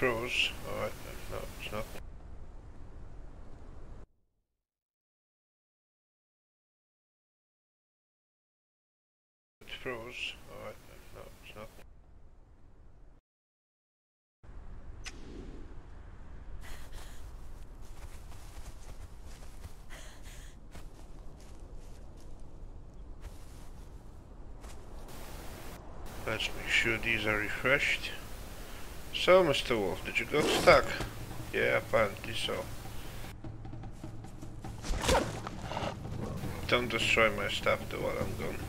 froze. Alright, no, it's not. It froze. Alright, no, it's not. Let's make sure these are refreshed. So, Mr. Wolf, did you go stuck? Yeah, apparently so. Don't destroy my stuff though while I'm gone.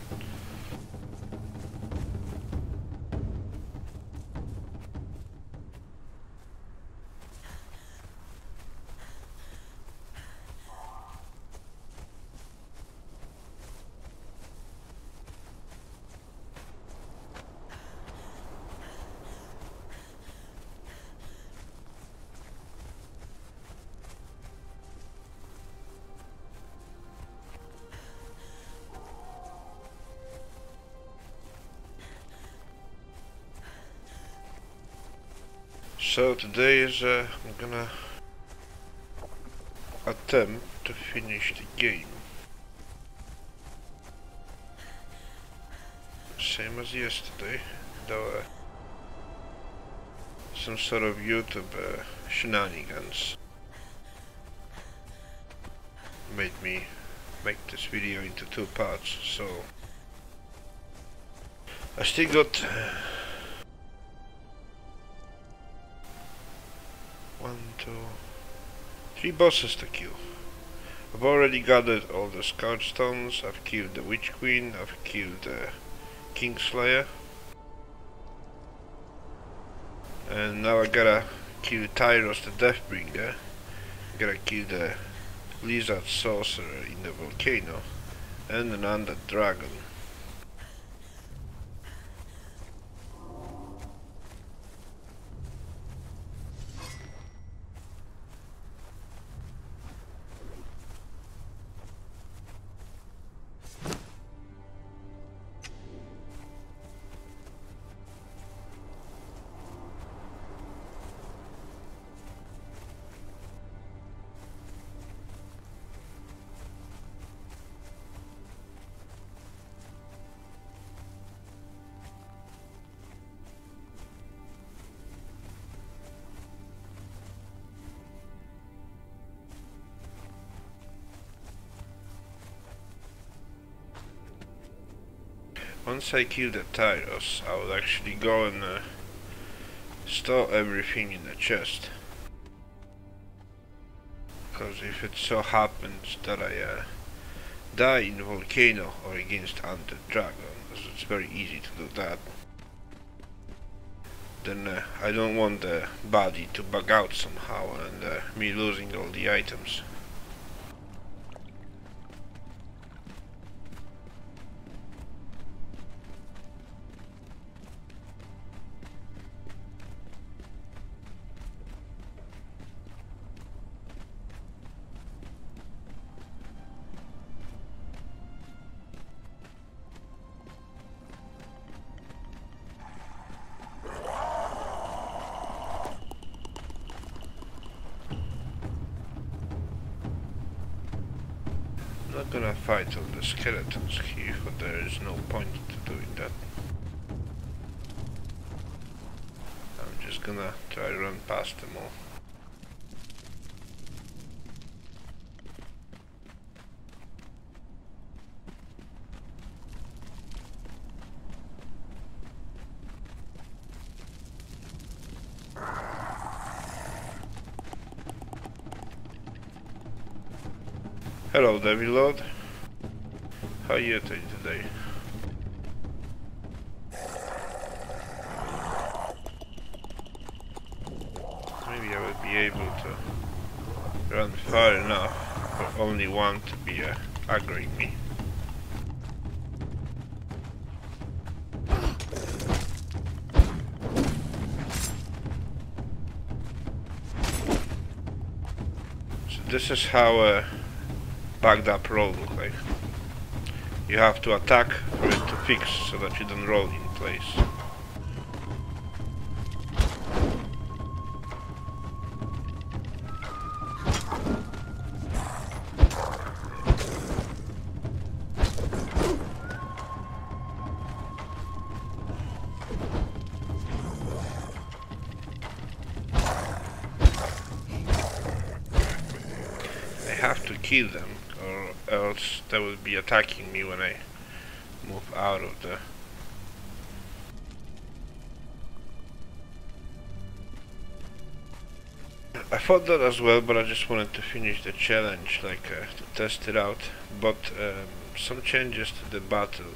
So today is I'm gonna attempt to finish the game. Same as yesterday, though some sort of YouTube shenanigans made me make this video into 2 parts, so I still got 1, 2, 3 bosses to kill. I've already gathered all the scout stones, I've killed the Witch Queen, I've killed the Kingslayer. And now I gotta kill Tyros the Deathbringer. I gotta kill the Lizard Sorcerer in the volcano. And an undead dragon. Once I kill the Tyros, I will actually go and store everything in the chest. Because if it so happens that I die in the volcano or against undead dragon, because it's very easy to do that, then I don't want the body to bug out somehow and me losing all the items. I'm not gonna fight all the skeletons here, but there is no point to doing that. I'm just gonna try to run past them all. Hello, Devil Lord. How are you doing today? Maybe I will be able to run far enough for only one to be aggroing me. So this is how backed up roll look like. You have to attack for it to fix so that you don't roll in place. kill them, or else they will be attacking me when I move out of the... I thought that as well, but I just wanted to finish the challenge, like to test it out. But some changes to the battle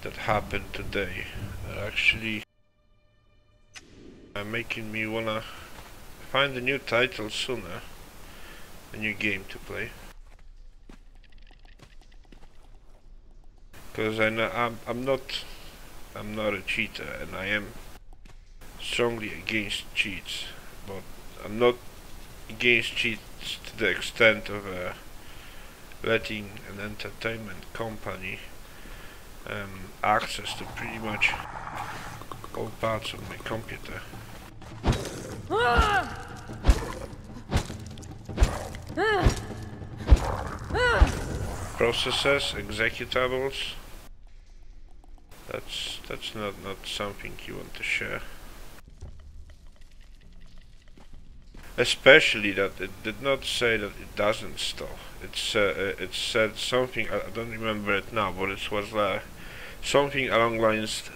that happened today are actually making me wanna find a new title sooner, a new game to play. Because I'm not a cheater, and I am strongly against cheats, but I'm not against cheats to the extent of letting an entertainment company access to pretty much all parts of my computer. Processes, executables. That's not something you want to share. Especially that it did not say that it doesn't store. It said something, I don't remember it now, but it was something along lines,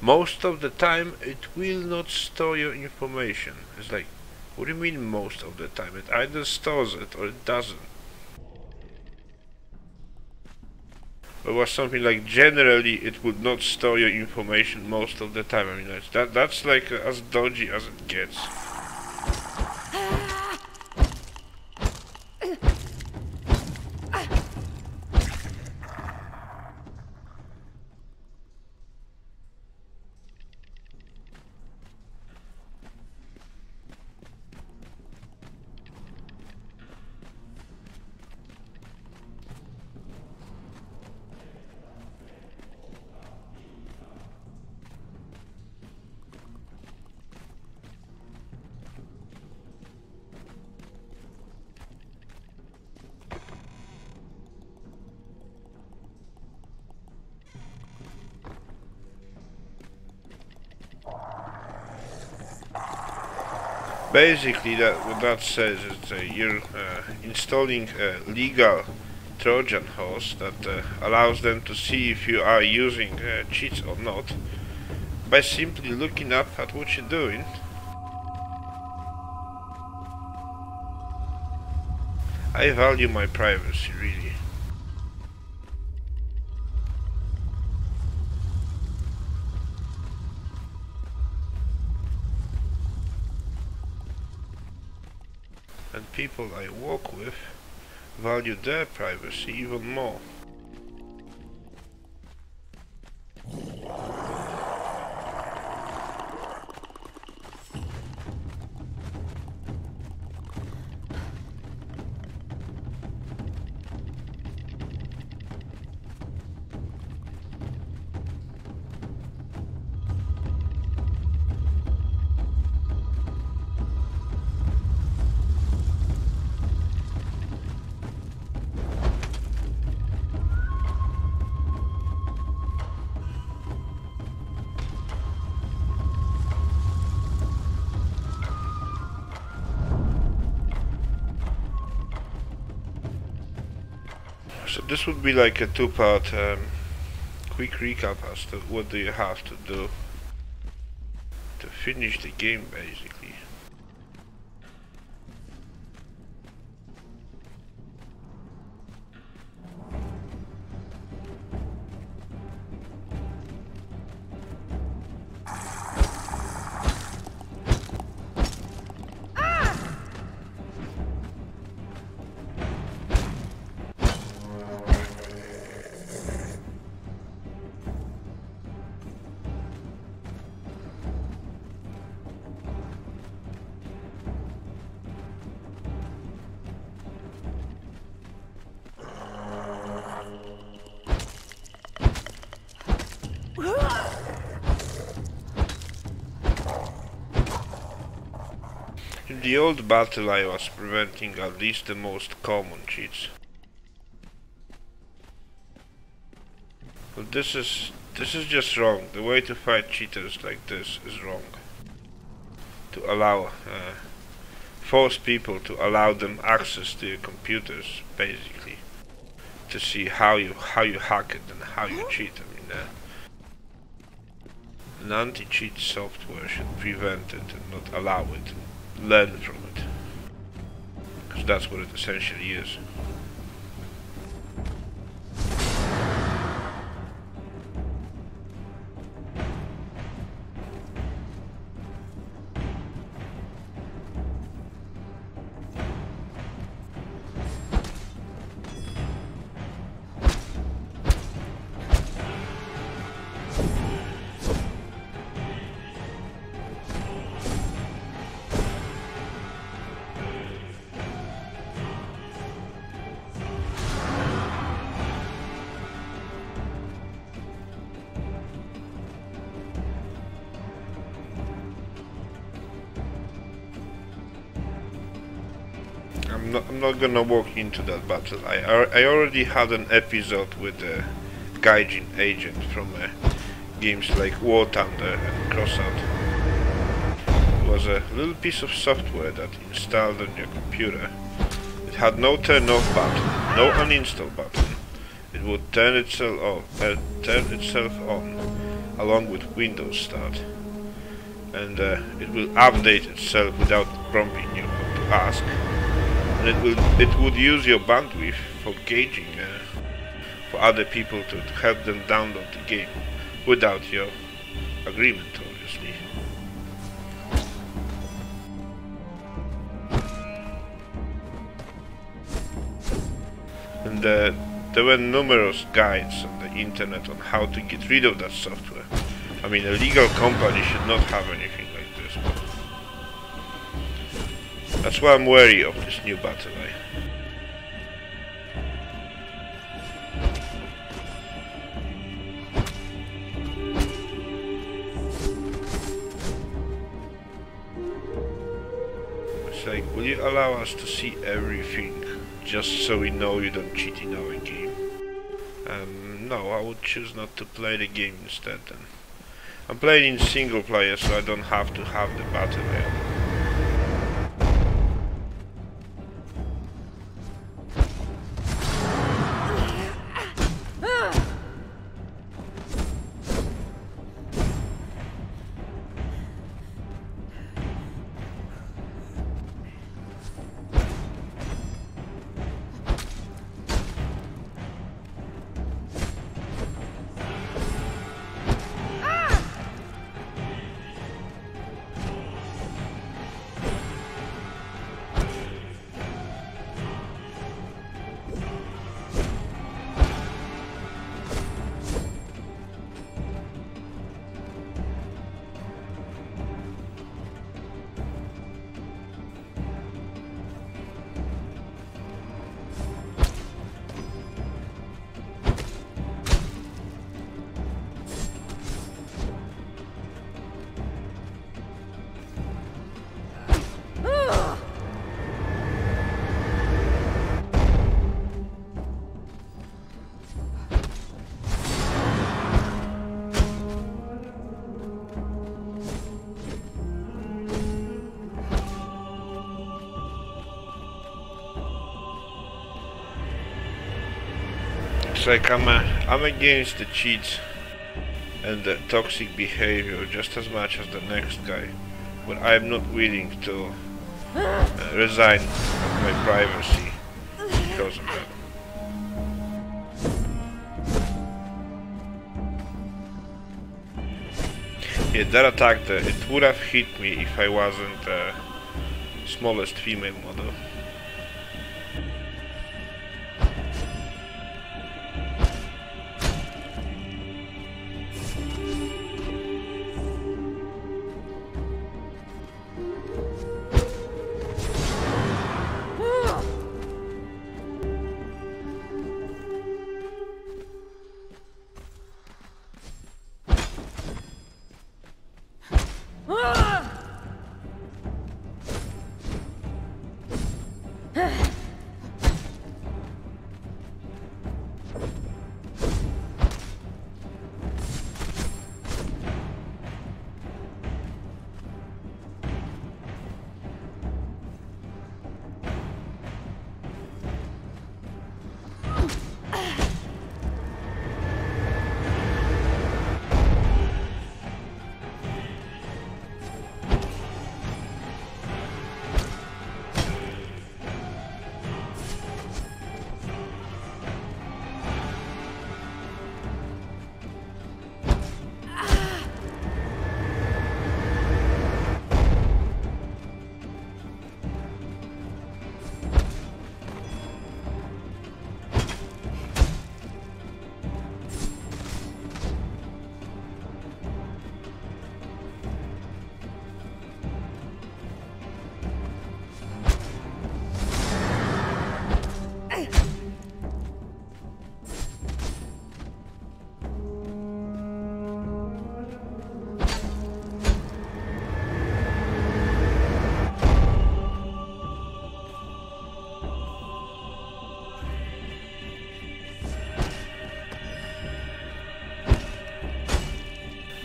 most of the time it will not store your information. It's like, what do you mean most of the time? It either stores it or it doesn't. It was something like, generally it would not store your information most of the time. I mean, that's like as dodgy as it gets. Basically, what that says is you're installing a legal Trojan horse that allows them to see if you are using cheats or not by simply looking up at what you're doing. I value my privacy, really. And people I work with value their privacy even more. So this would be like a two-part quick recap as to what do you have to do to finish the game, basically. In the old battle I was preventing at least the most common cheats. But this is just wrong. The way to fight cheaters like this is wrong. To allow force people to allow them access to your computers, basically, to see how you hack it and how you cheat. I mean, an anti-cheat software should prevent it and not allow it, and learn from it, because that's what it essentially is. I'm not gonna walk into that battle. I already had an episode with the Gaijin agent from games like War Thunder and Crossout. It was a little piece of software that installed on your computer. It had no turn off button, no uninstall button. It would turn itself on along with Windows Start, and it will update itself without prompting you what to ask. And it would use your bandwidth for gauging for other people to help them download the game without your agreement, obviously. And there were numerous guides on the internet on how to get rid of that software. I mean, a legal company should not have anything like this, but that's why I'm wary of this new battle. It's like, will you allow us to see everything just so we know you don't cheat in our game? No, I would choose not to play the game instead then. I'm playing in single player, so I don't have to have the battle royale. Like I'm against the cheats and the toxic behavior just as much as the next guy, but I'm not willing to resign my privacy because of that. Yeah, that attack there, it would have hit me if I wasn't the smallest female model.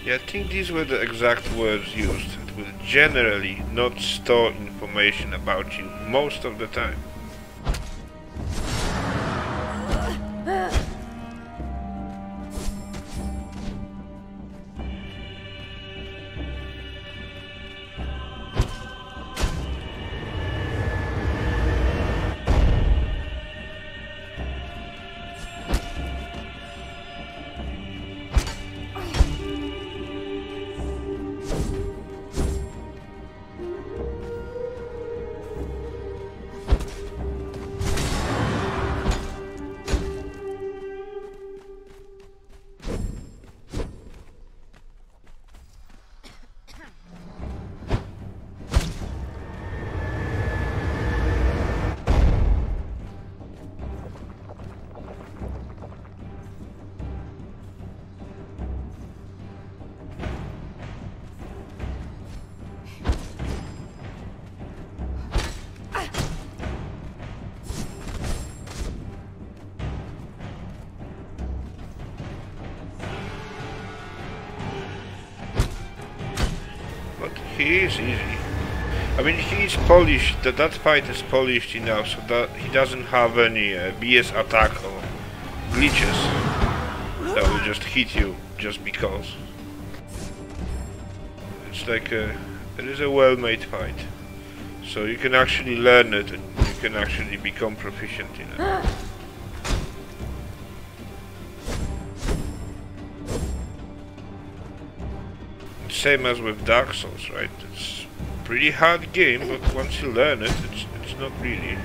Yeah, I think these were the exact words used. It will generally not store information about you most of the time. He is easy. I mean, he's polished. That fight is polished enough so that he doesn't have any BS attack or glitches that will just hit you just because. It's like it is a well-made fight, so you can actually learn it and you can actually become proficient in it. Same as with Dark Souls, right? It's a pretty hard game, but once you learn it, it's not really.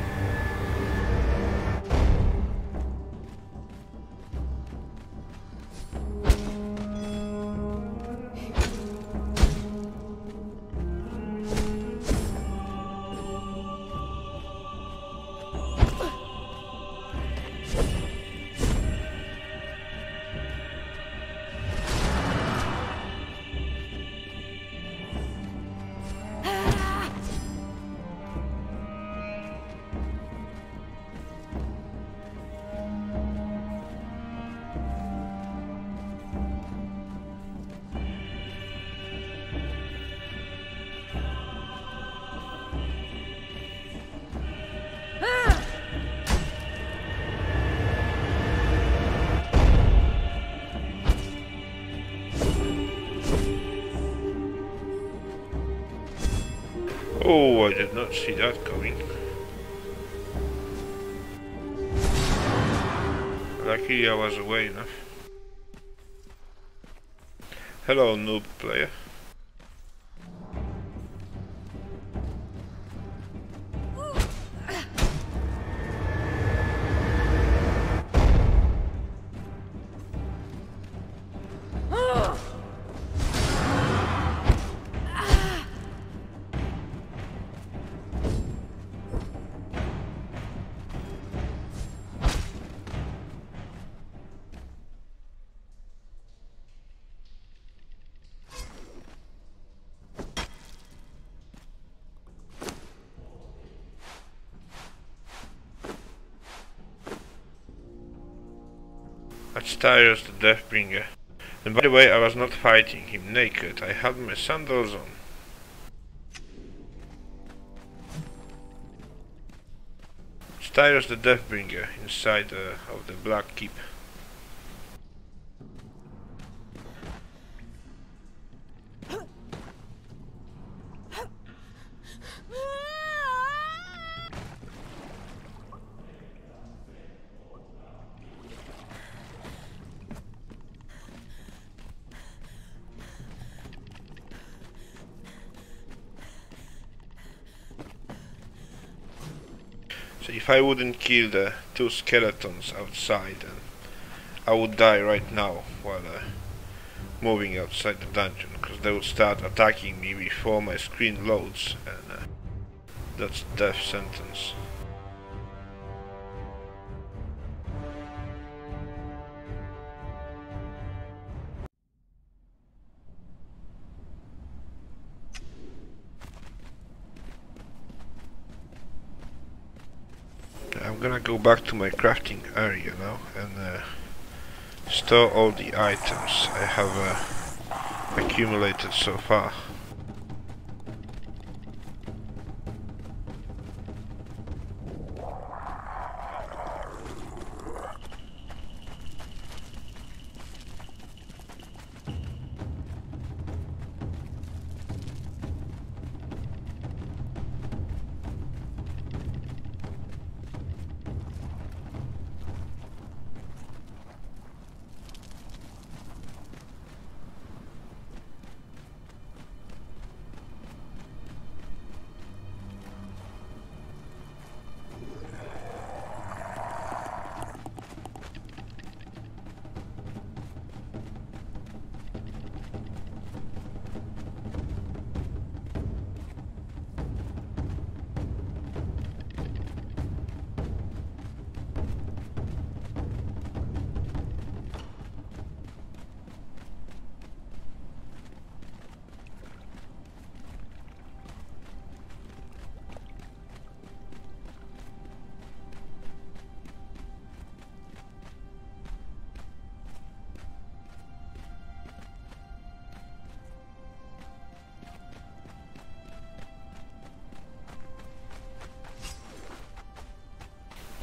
Oh, I did not see that coming. Luckily I was away enough. Hello, noob player. That's Tyros the Deathbringer. And by the way, I was not fighting him naked, I had my sandals on. It's Tyros the Deathbringer inside of the Black Keep. So if I wouldn't kill the two skeletons outside, I would die right now while moving outside the dungeon, because they would start attacking me before my screen loads, and that's death sentence. I'm gonna go back to my crafting area now and store all the items. I have accumulated so far.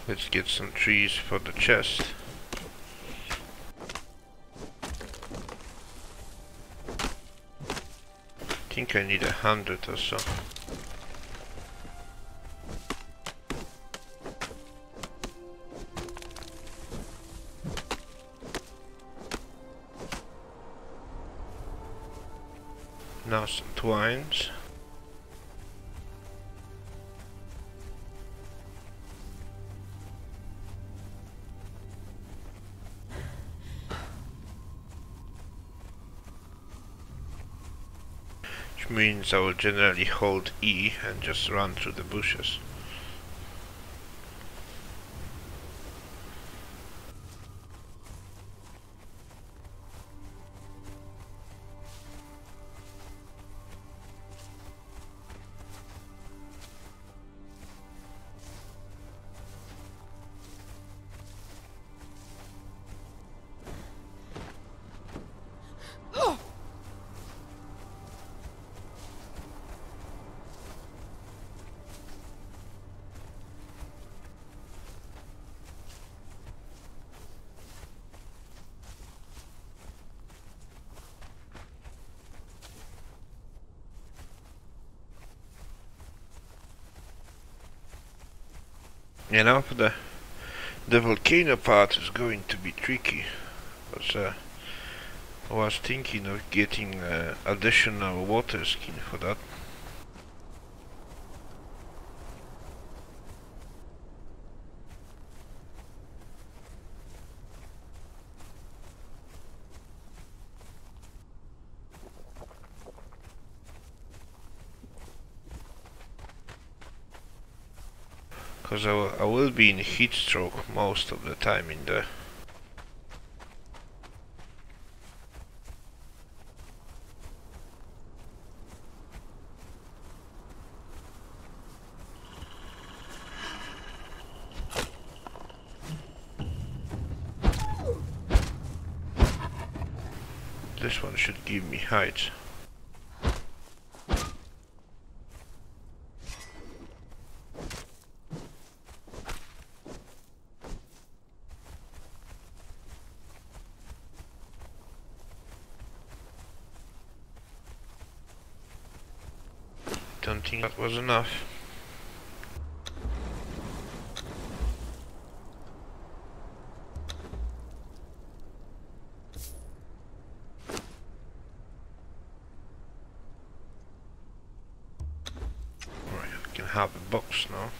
Let's get some trees for the chest. I think I need 100 or so. Now some twines. Means I will generally hold E and just run through the bushes. You know, for the volcano part is going to be tricky, because I was thinking of getting additional water skin for that. Because I will be in heat stroke most of the time in there. This one should give me height. Don't think that was enough. Right, I can have a box now.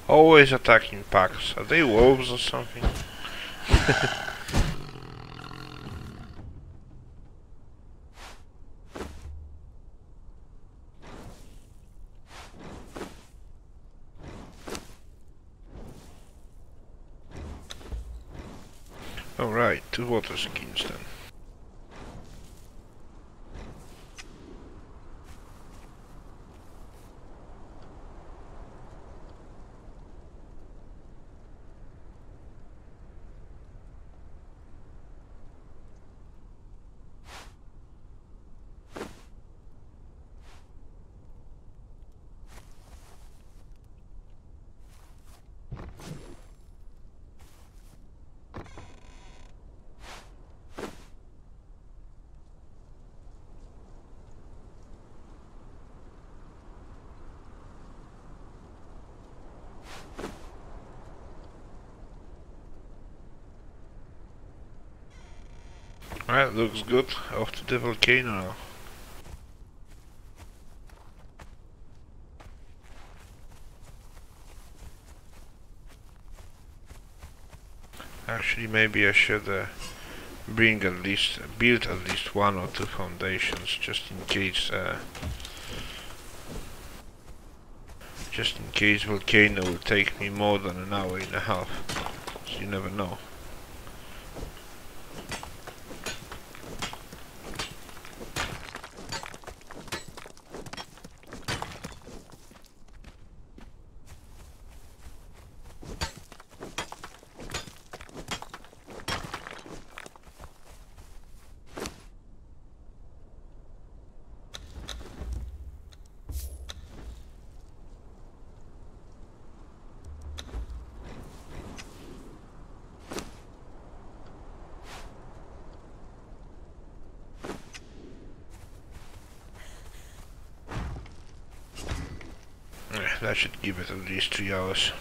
Always attacking packs. Are they wolves or something? Alright, 2 water skins then. Alright, looks good. Off to the volcano now. Actually, maybe I should build at least 1 or 2 foundations, just in case volcano will take me more than an hour and a half. So you never know. That should give it at least 3 hours.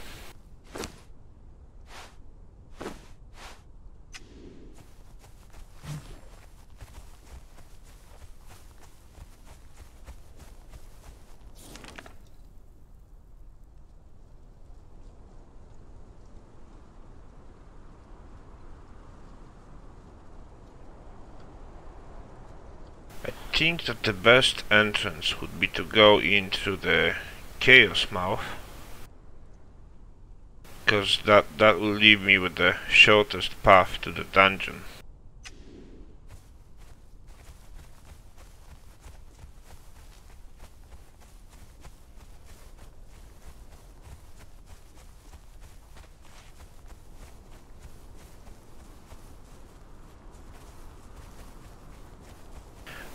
I think that the best entrance would be to go into the Chaos Mouth, because that will leave me with the shortest path to the dungeon.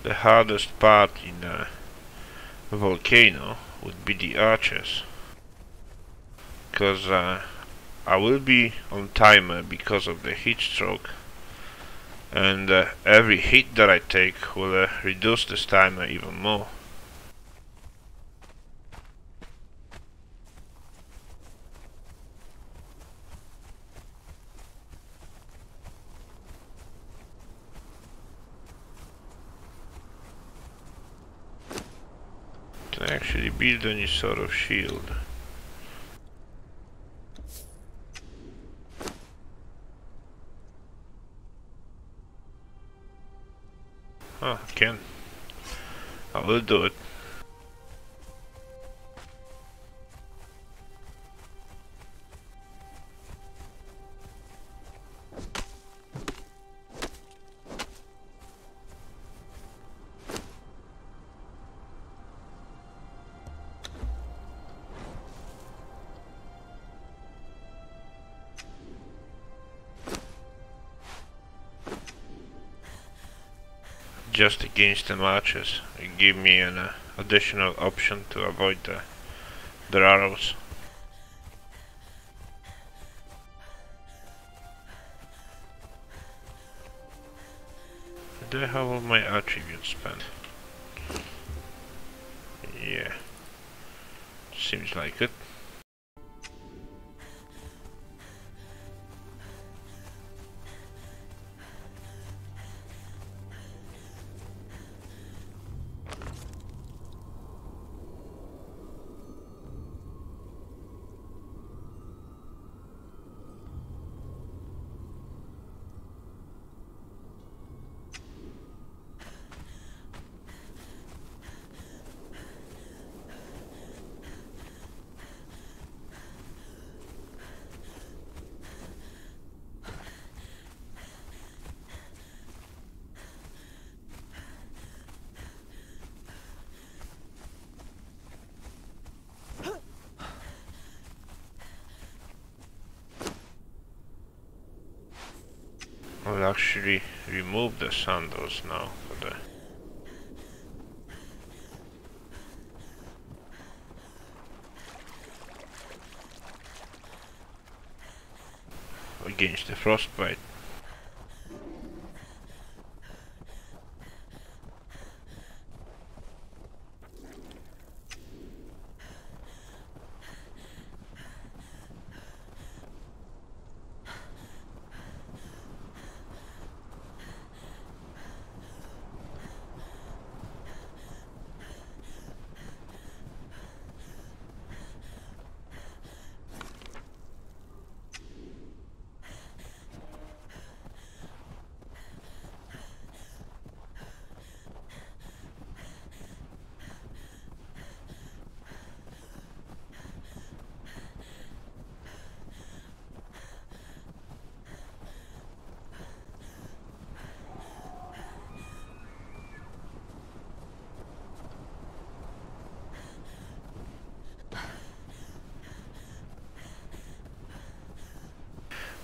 The hardest part in a volcano would be the archers, because I will be on timer because of the heat stroke, and every hit that I take will reduce this timer even more. Can I actually build any sort of shield? Oh, I can. I will do it. Just against the archers, it gave me an additional option to avoid their arrows. Do I have all my attributes spent? Yeah, seems like it. I'll actually remove the sandals now for the against the frostbite.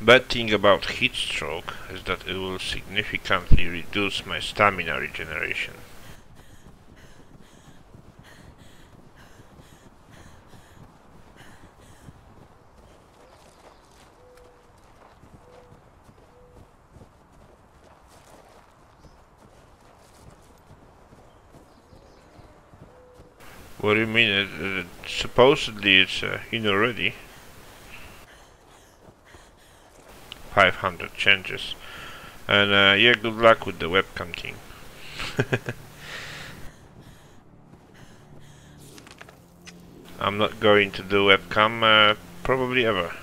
Bad thing about heat stroke is that it will significantly reduce my stamina regeneration. What do you mean? Supposedly it's in already. 500 changes. And yeah, good luck with the webcam thing. I'm not going to do webcam probably ever.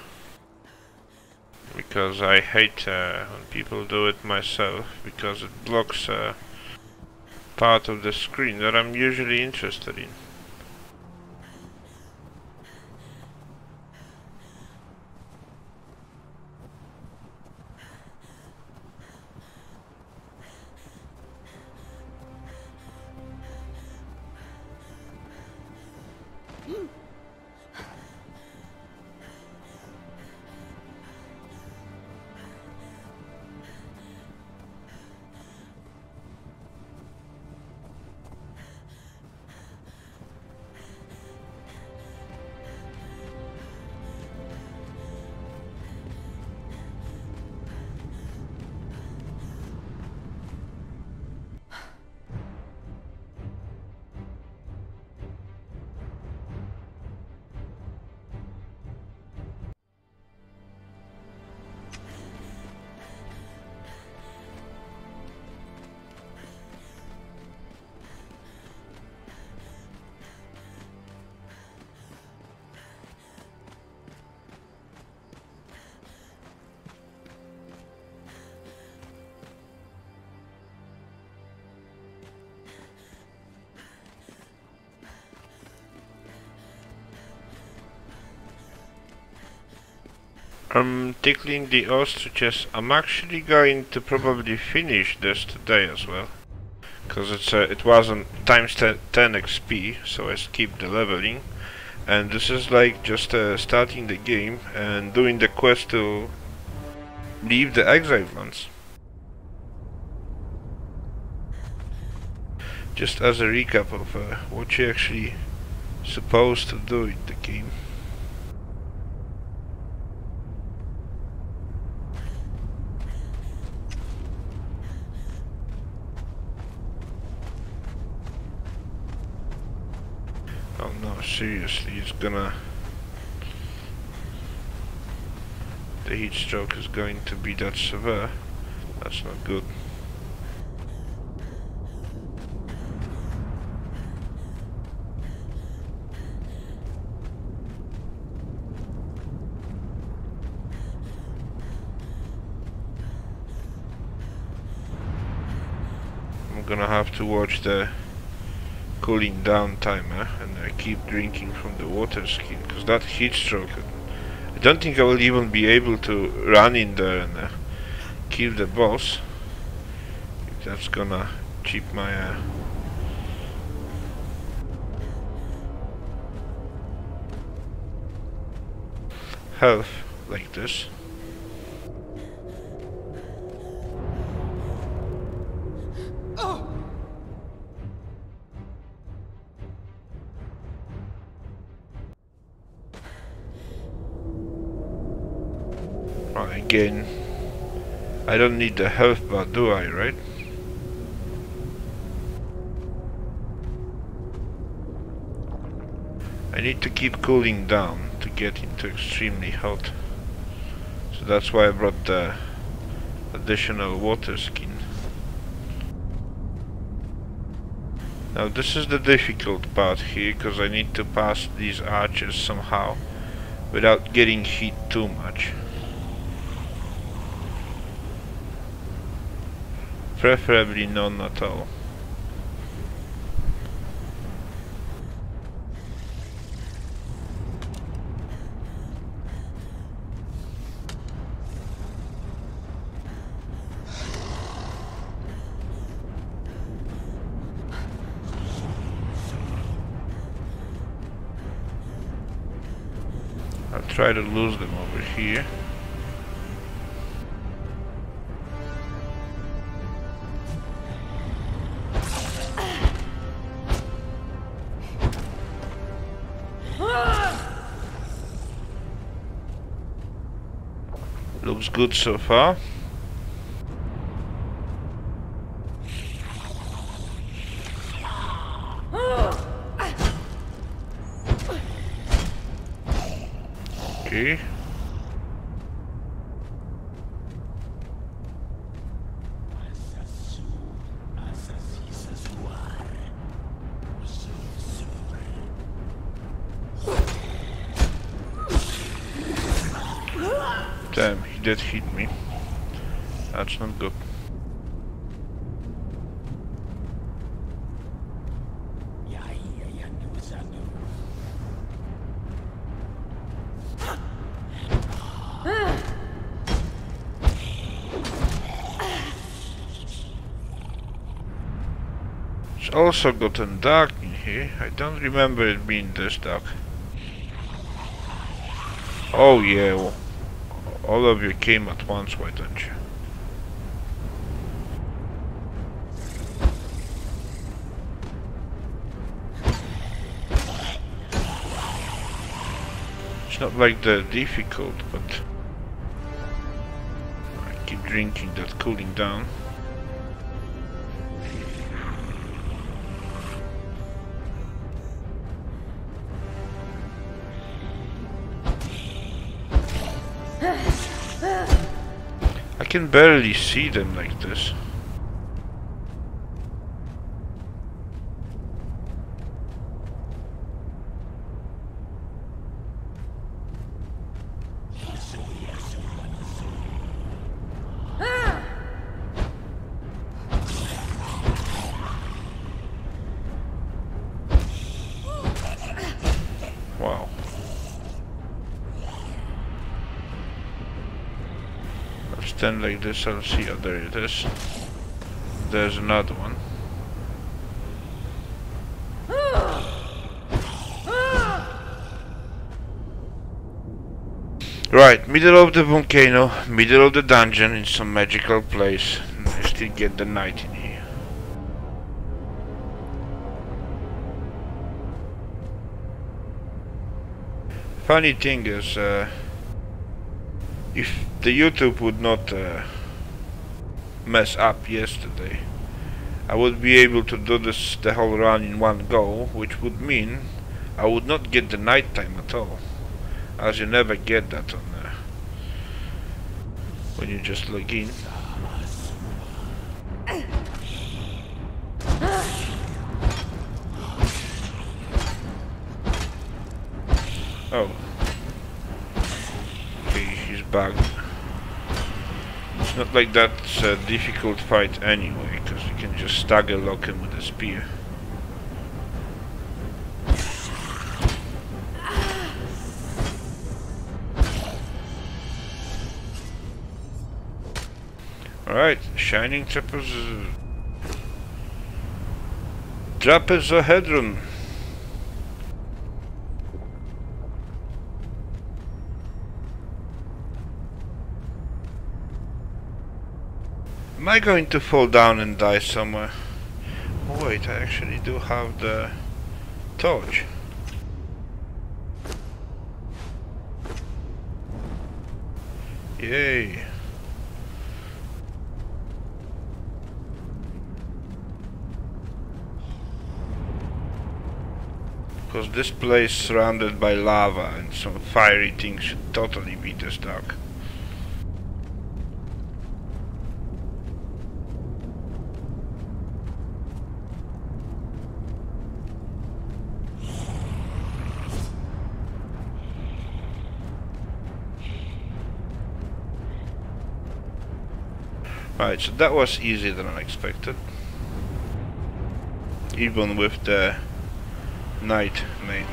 Because I hate when people do it myself, because it blocks part of the screen that I'm usually interested in. I'm tickling the ostriches. I'm actually going to probably finish this today as well, because it was on times 10 XP, so I skipped the leveling, and this is like just starting the game and doing the quest to leave the exiled lands. Just as a recap of what you're actually supposed to do in the game. Oh no, seriously, it's gonna... The heat stroke is going to be that severe. That's not good. I'm gonna have to watch the cooling down timer and keep drinking from the water skin, because that heat stroke, I don't think I will even be able to run in there and kill the boss. That's gonna chip my health like this. Well, again, I don't need the health bar, do I, right? I need to keep cooling down to get into extremely hot. So that's why I brought the additional water skin. Now this is the difficult part here, because I need to pass these arches somehow without getting hit too much. Preferably none at all. I'll try to lose them over here. Looks good so far. Okay. Damn, he did hit me. That's not good. It's also gotten dark in here. I don't remember it being this dark. Oh yeah, well, all of you came at once, why don't you? It's not like they're difficult, but I keep drinking that cooling down. I can barely see them like this. Wow. Stand like this, I'll see. Oh, there it is. There's another one. Right, middle of the volcano, middle of the dungeon, in some magical place. I still get the night in here. Funny thing is, if the YouTube would not mess up yesterday, I would be able to do this the whole run in one go, which would mean I would not get the nighttime at all, as you never get that on when you just log in. Oh. Okay, he's back. It's not like that's a difficult fight anyway, because you can just stagger lock him with a spear. Alright, Shining Trapezohedron. Am I going to fall down and die somewhere? Oh wait, I actually do have the torch. Yay! Because this place is surrounded by lava and some fiery things should totally beat us stuck. Right, so that was easier than I expected. Even with the night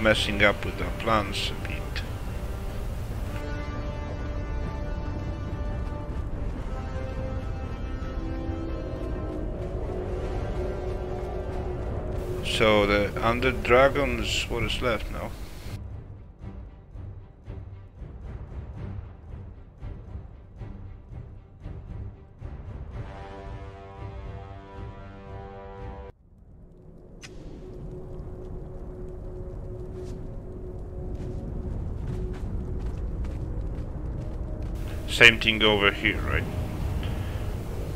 messing up with our plans a bit. So the undead dragon is what is left now. Same thing over here, right?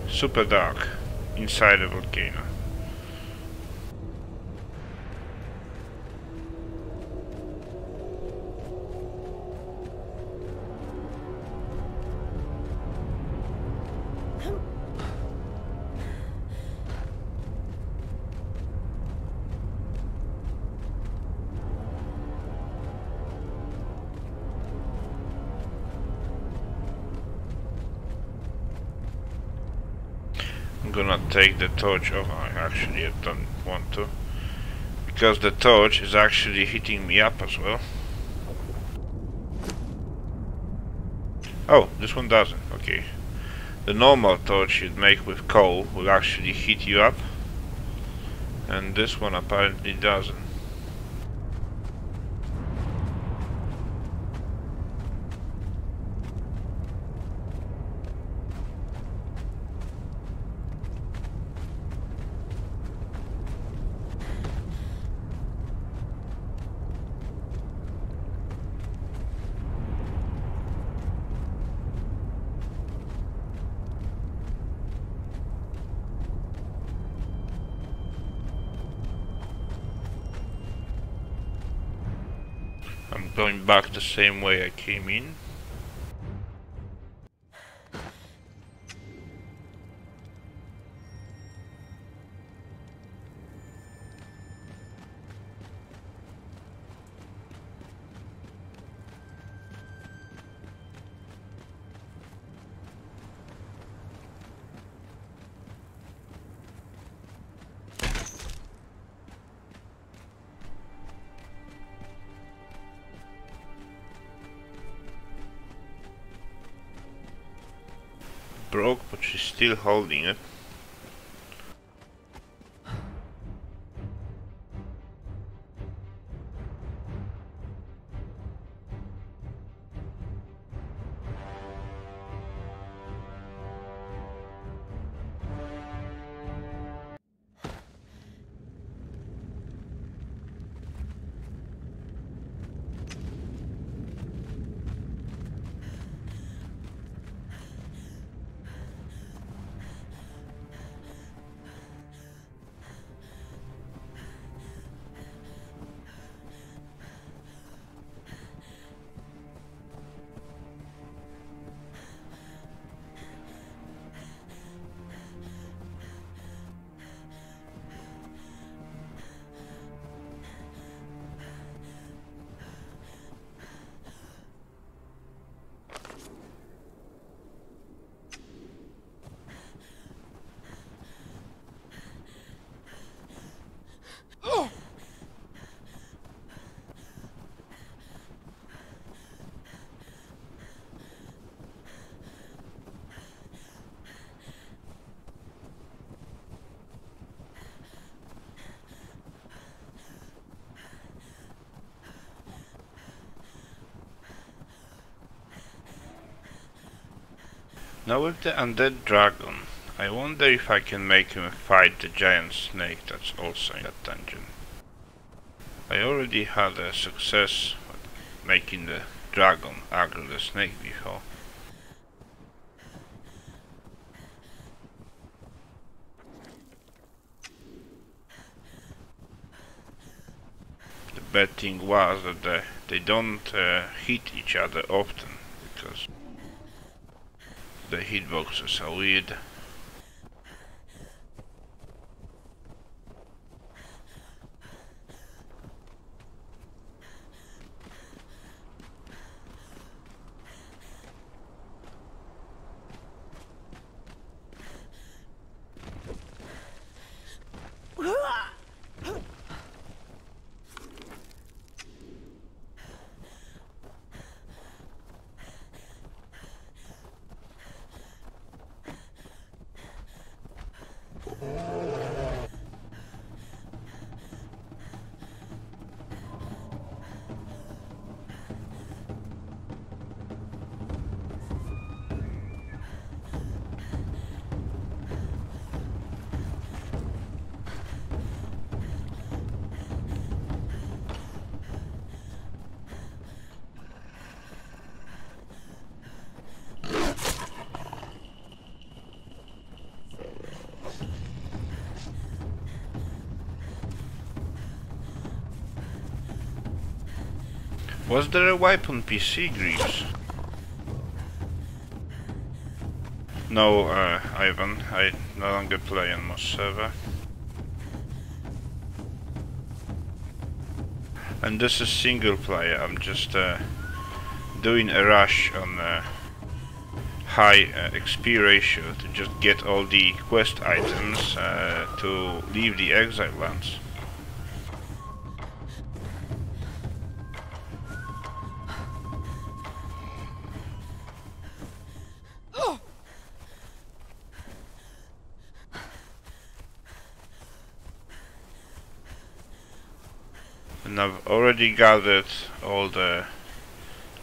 Super dark inside a volcano. I'm gonna take the torch. Oh, actually I don't want to, because the torch is actually hitting me up as well. Oh, this one doesn't. Okay. The normal torch you'd make with coal will actually heat you up, and this one apparently doesn't. I'm going back the same way I came in. Broke, but she's still holding it. Now with the undead dragon, I wonder if I can make him fight the giant snake that's also in that dungeon. I already had a success making the dragon aggro the snake before. bad thing was that they don't hit each other often, because the hitboxes are weird. Was there a wipe on PC, Greaves? No, Ivan, I no longer play on most server. And this is single player. I'm just doing a rush on high XP ratio to just get all the quest items to leave the exile lands. And I've already gathered all the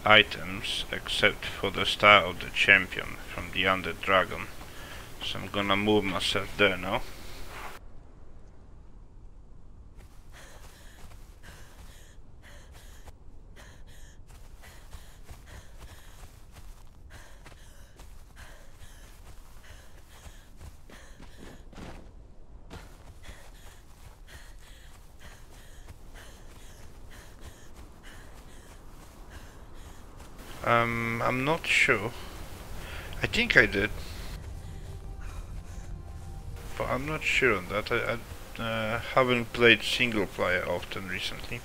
items except for the Star of the Champion from the Undead Dragon. So I'm gonna move myself there now. I'm not sure. I think I did, but I'm not sure on that. I haven't played single player often recently.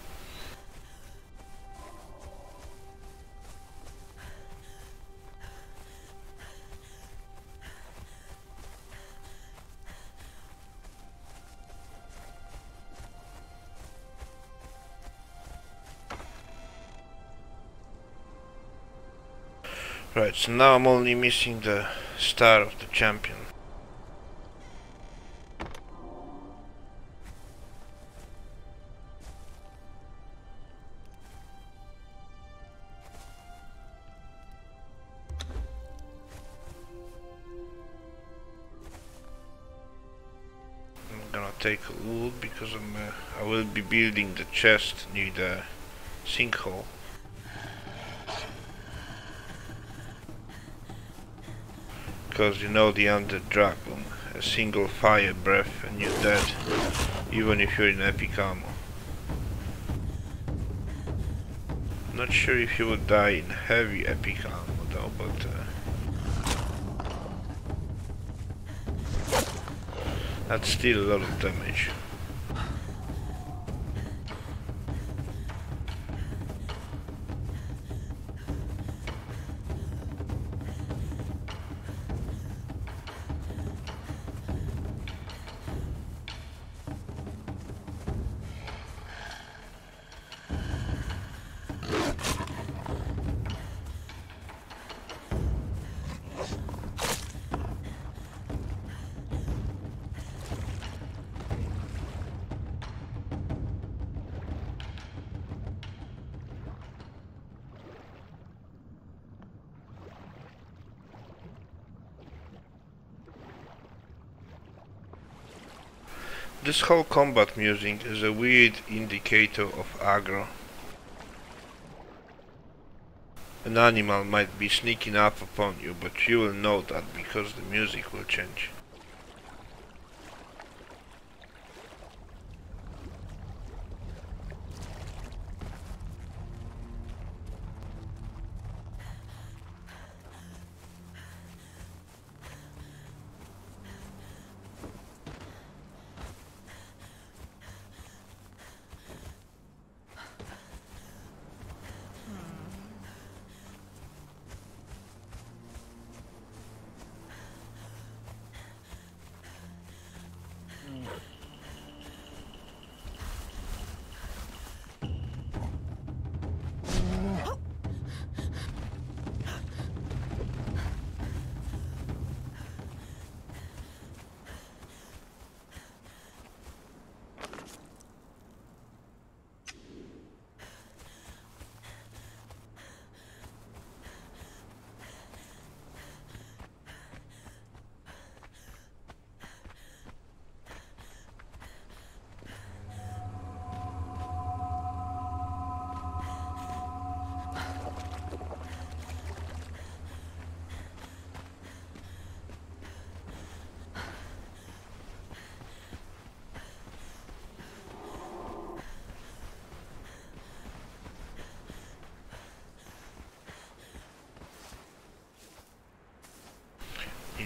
Right, so now I'm only missing the Star of the Champion. I'm gonna take a loot because I will be building the chest near the Sinkhole. Because you know the Undead Dragon, a single fire breath and you're dead, even if you're in epic armor. I'm not sure if you would die in heavy epic armor though, but that's still a lot of damage. This whole combat music is a weird indicator of aggro. An animal might be sneaking up upon you, but you will know that because the music will change.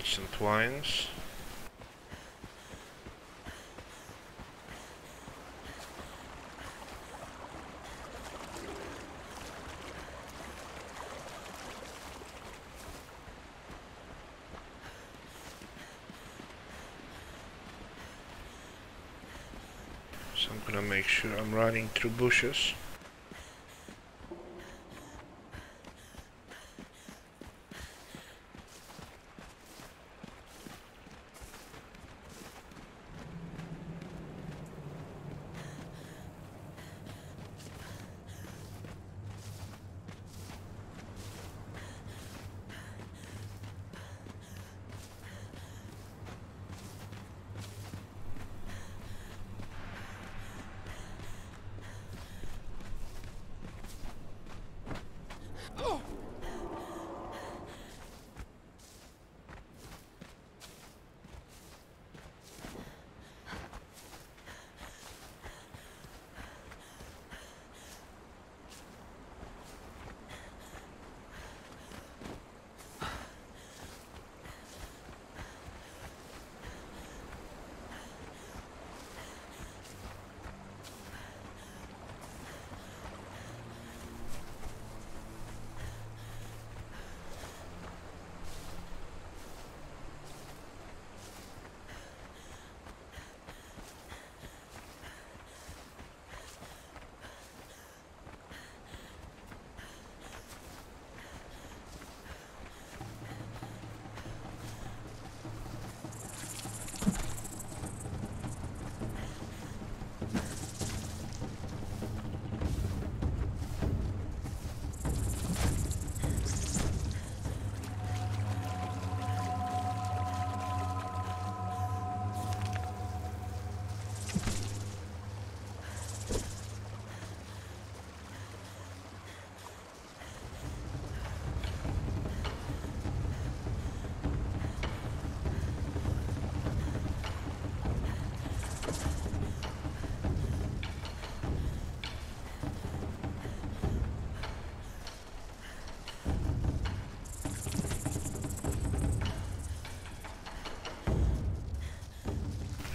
need some twines. So I'm gonna make sure I'm running through bushes.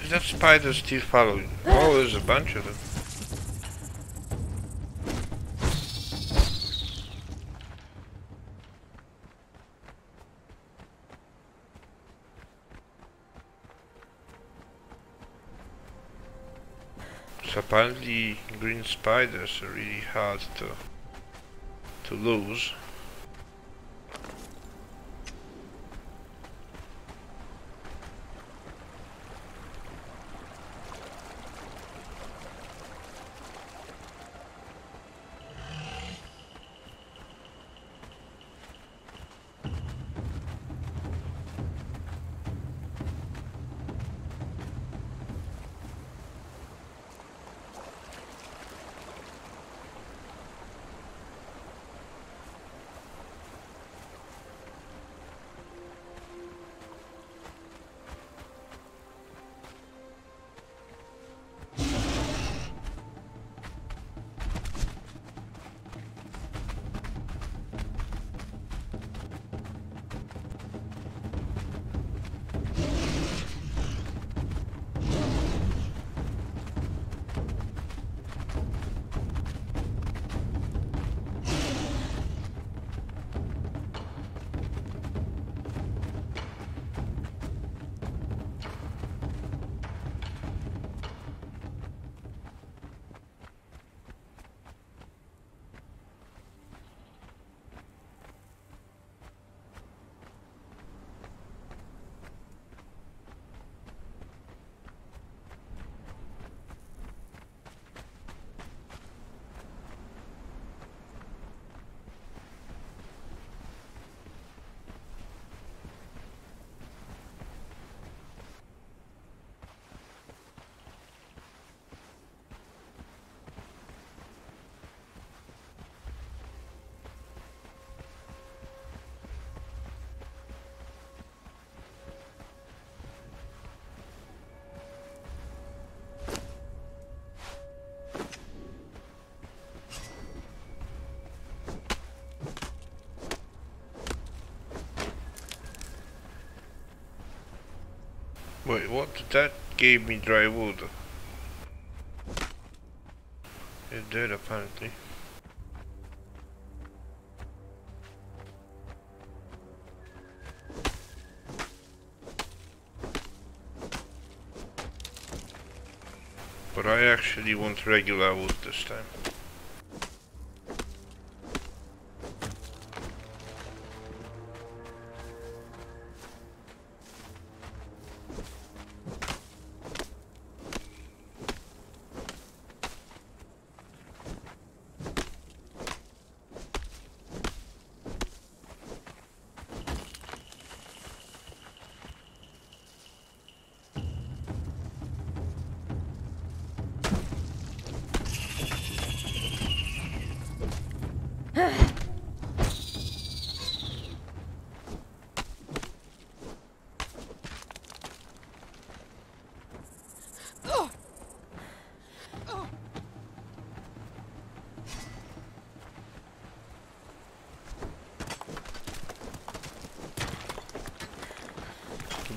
Is that spider still following? Oh, there's a bunch of them. So apparently green spiders are really hard to lose. Wait, what? That gave me dry wood. It did, apparently. But I actually want regular wood this time.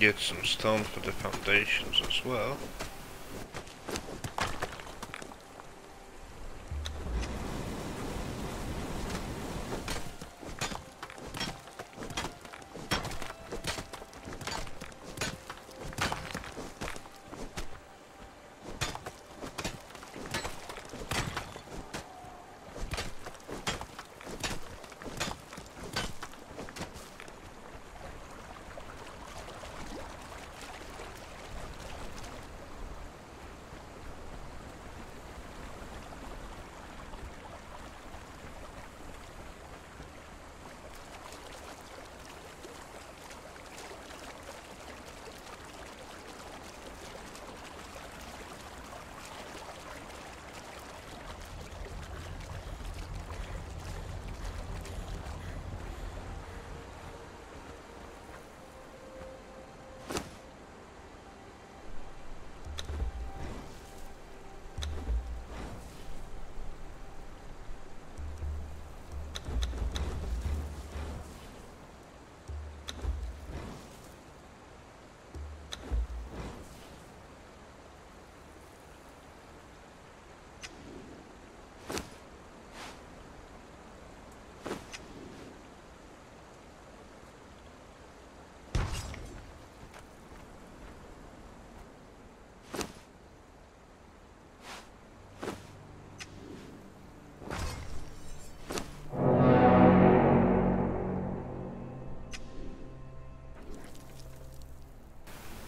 Get some stone for the foundations as well.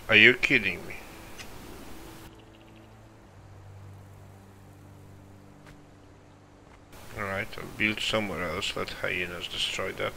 Are you kidding me? Alright, I'll build somewhere else, let hyenas destroy that.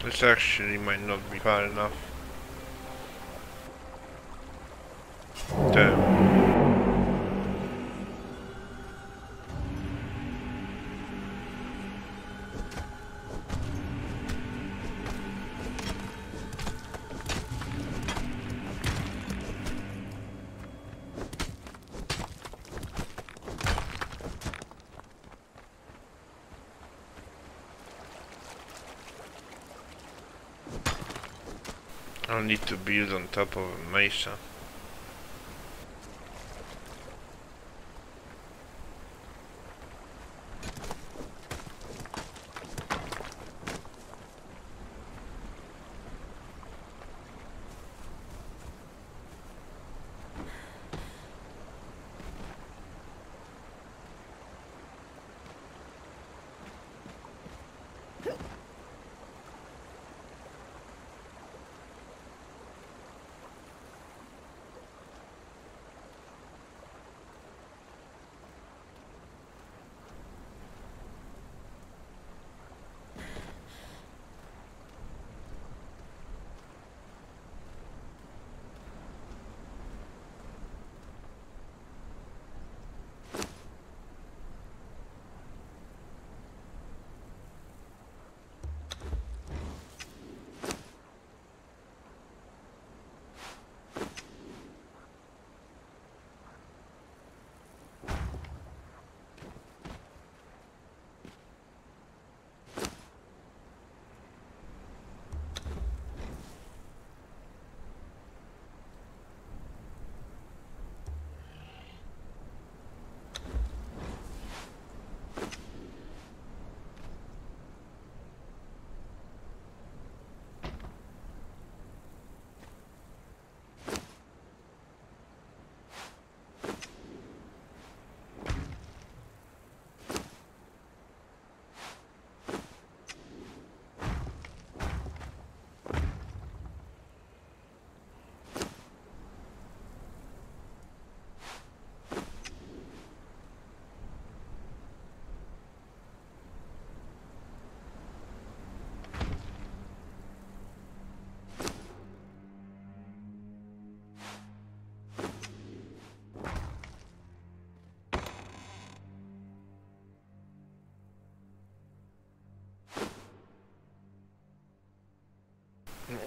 This actually might not be far enough. Damn. I'll need to build on top of a mesa.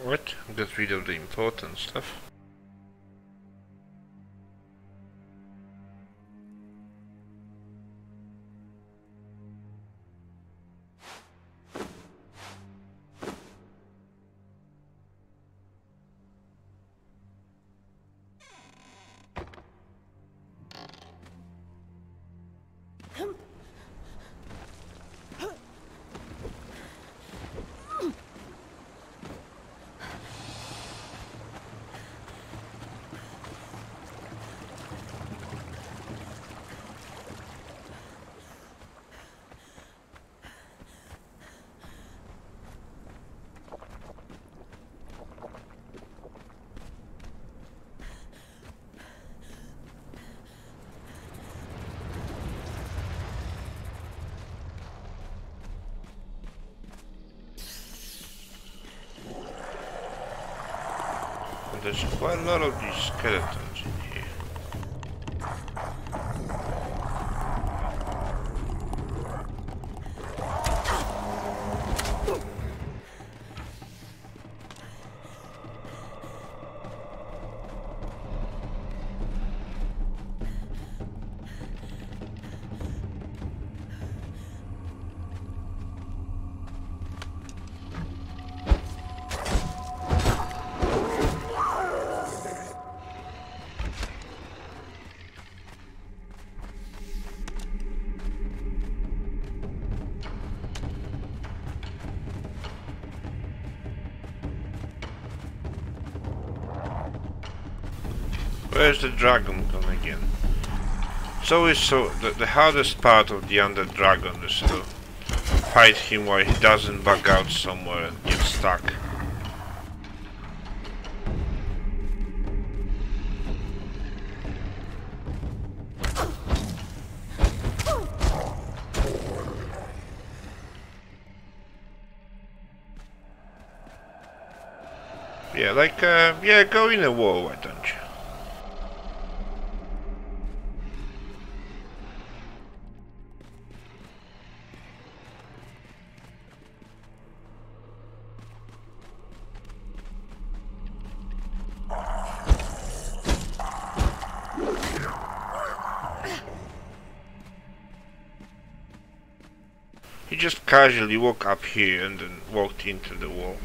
What? Get rid of the important stuff. There's quite a lot of these skeletons in here. Where's the dragon gone again? It's always so the hardest part of the Undead Dragon is to fight him while he doesn't bug out somewhere and get stuck. Yeah, like, yeah, go in a wall, why don't you? He just casually walked up here and then walked into the wall.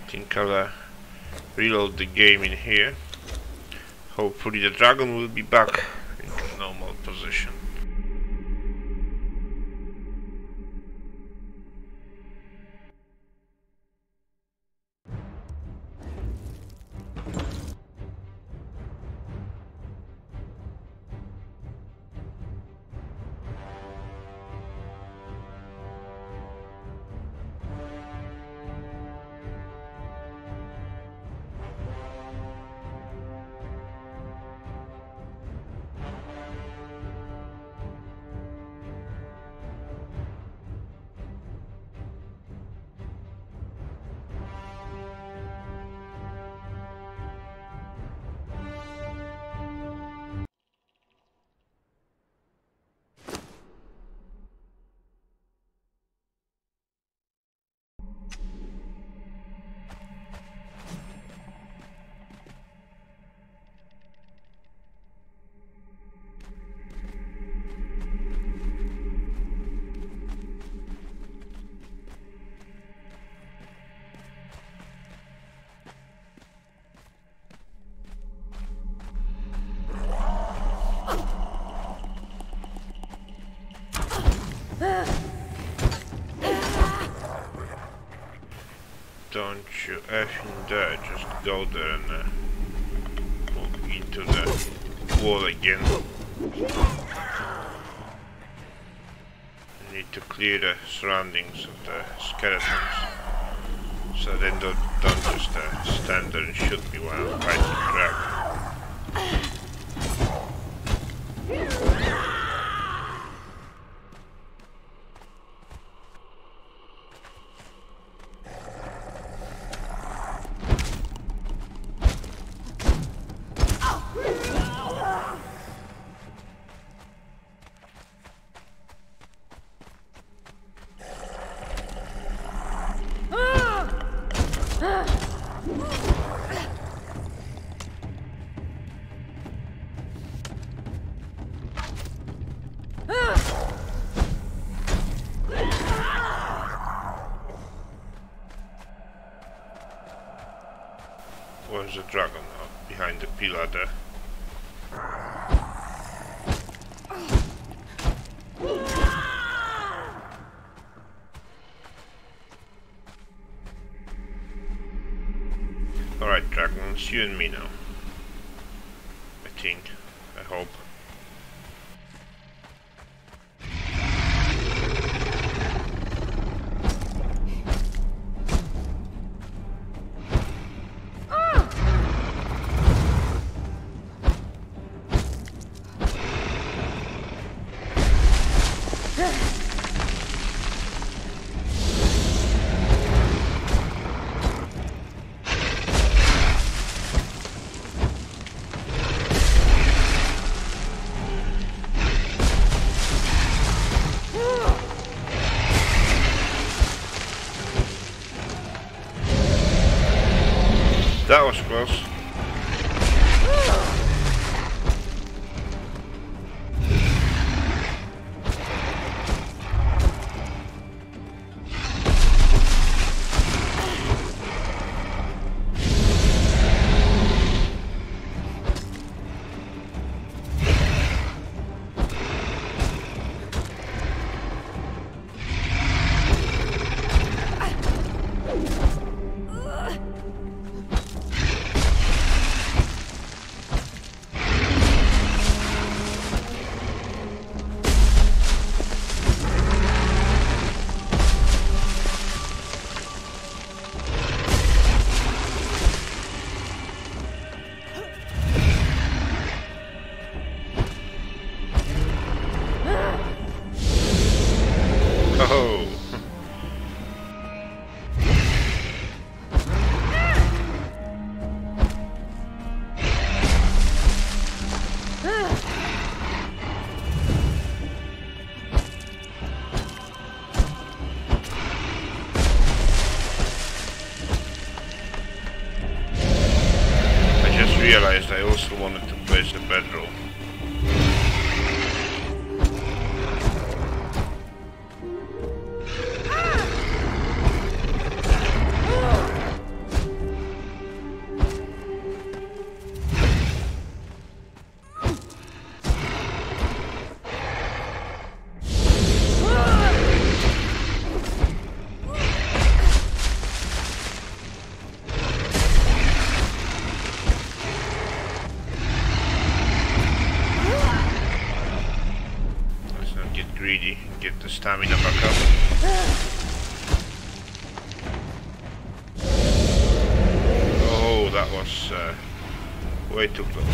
I think I'll reload the game in here. Hopefully the dragon will be back in normal position. Don't you effing dare just go there and move into the wall again. You need to clear the surroundings of the skeletons, so they don't just stand there and shoot me while I'm fighting the dragon. Where's the dragon now? Behind the pillar there. Alright, dragon, it's you and me now. I think. I hope. That was close. Oh. I just realized I also wanted to place a bedroll. Greedy, get the stamina back up. Oh, that was way too close.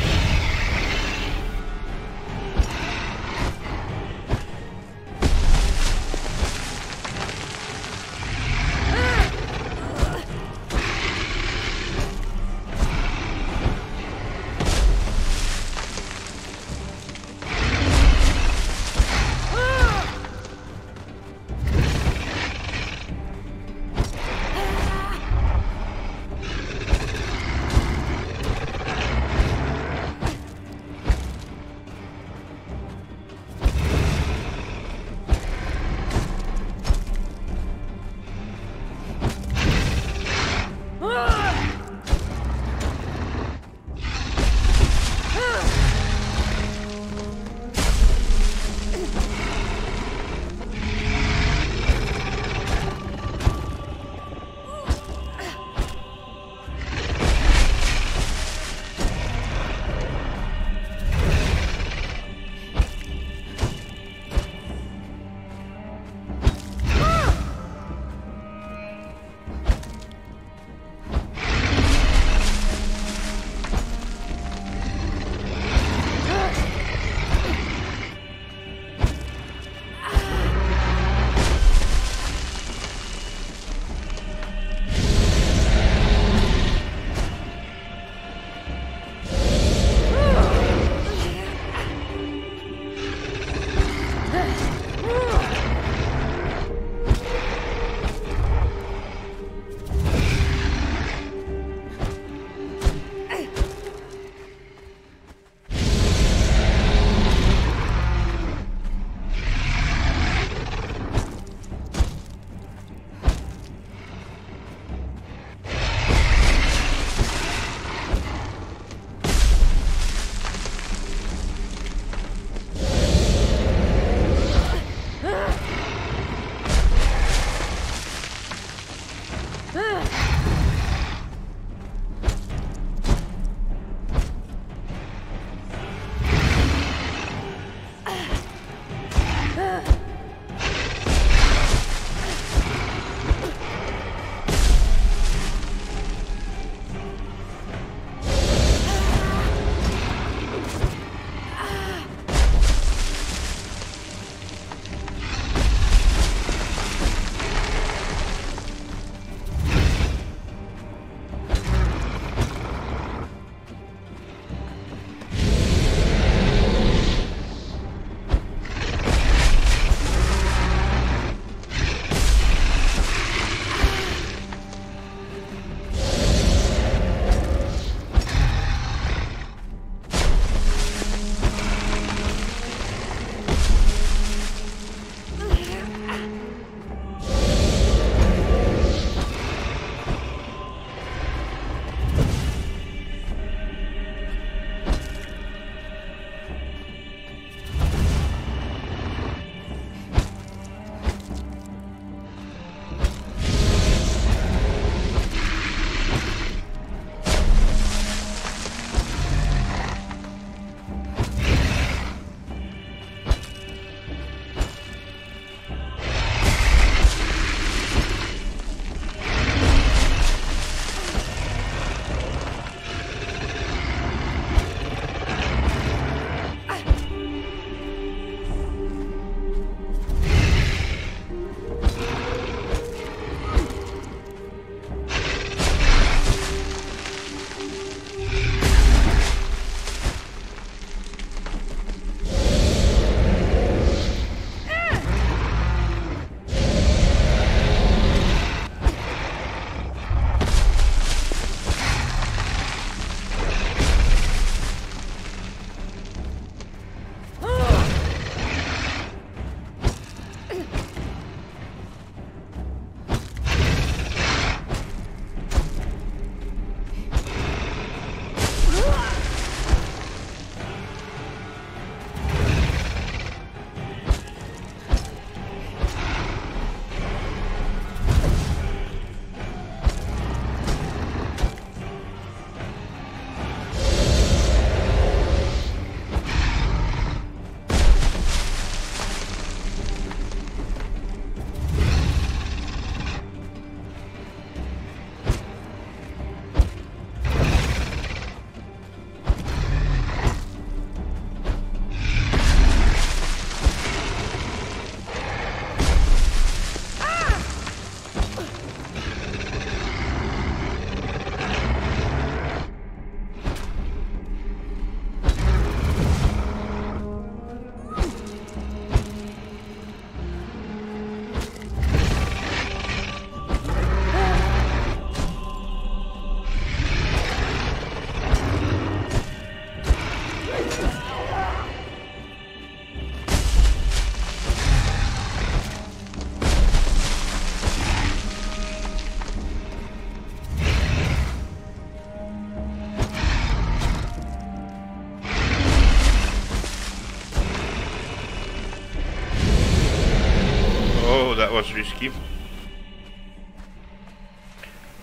keep...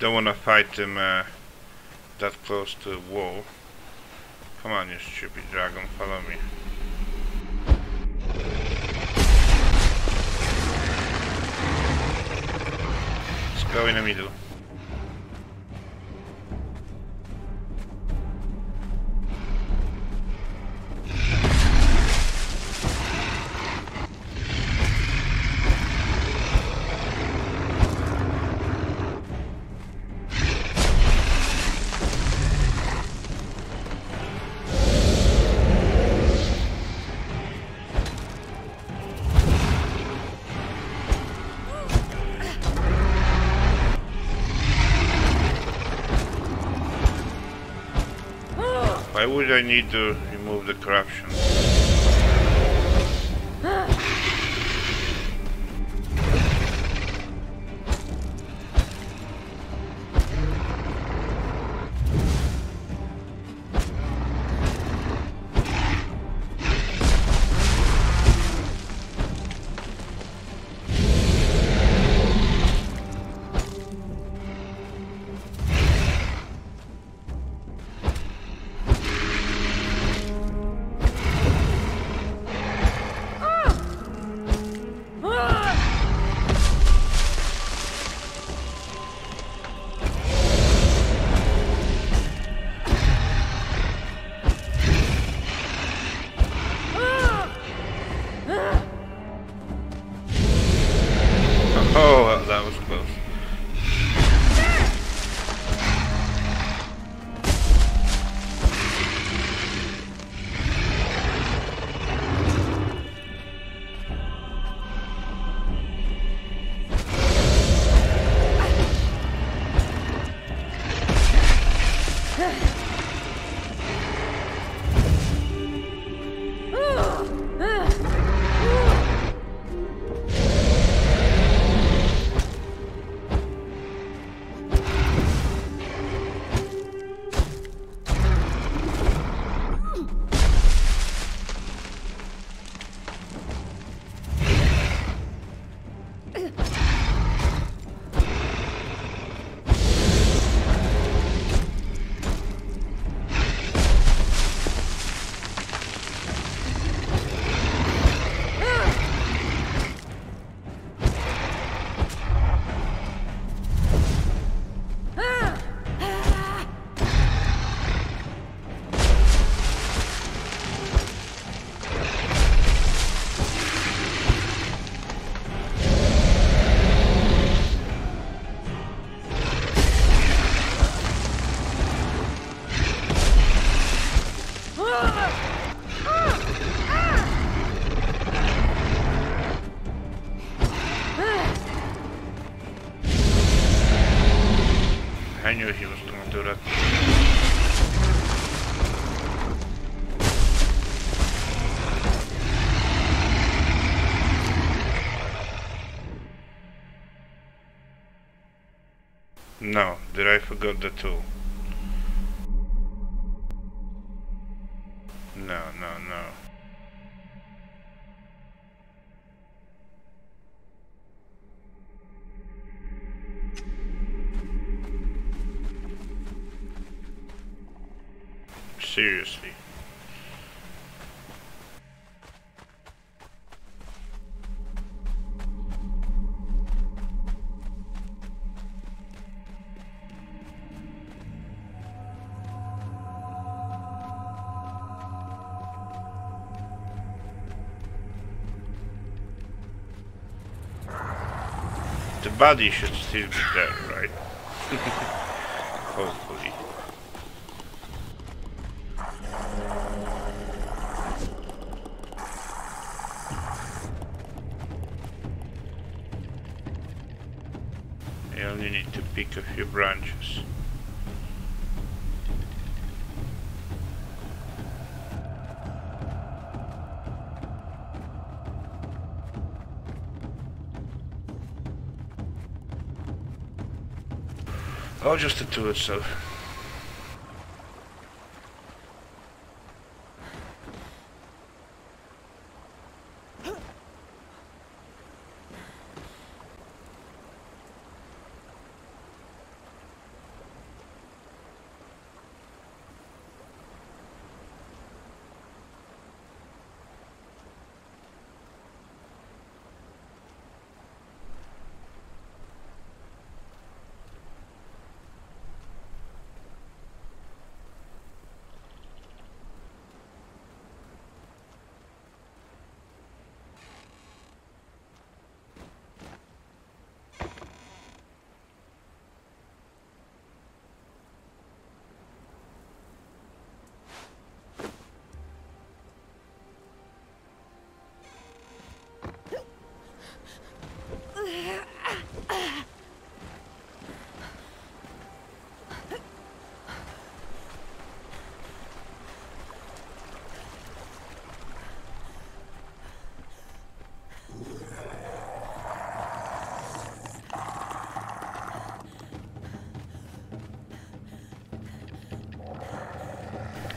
Don't wanna fight them that close to the wall. Come on, you stupid dragon, follow me. Let's go in the middle. Why would I need to remove the corruption? Oh, that was close. I knew he was gonna do that. No, did I forget the tool? No. Seriously. The body should still be there, right? Hopefully. I only need to pick a few branches. Oh, just the tool itself.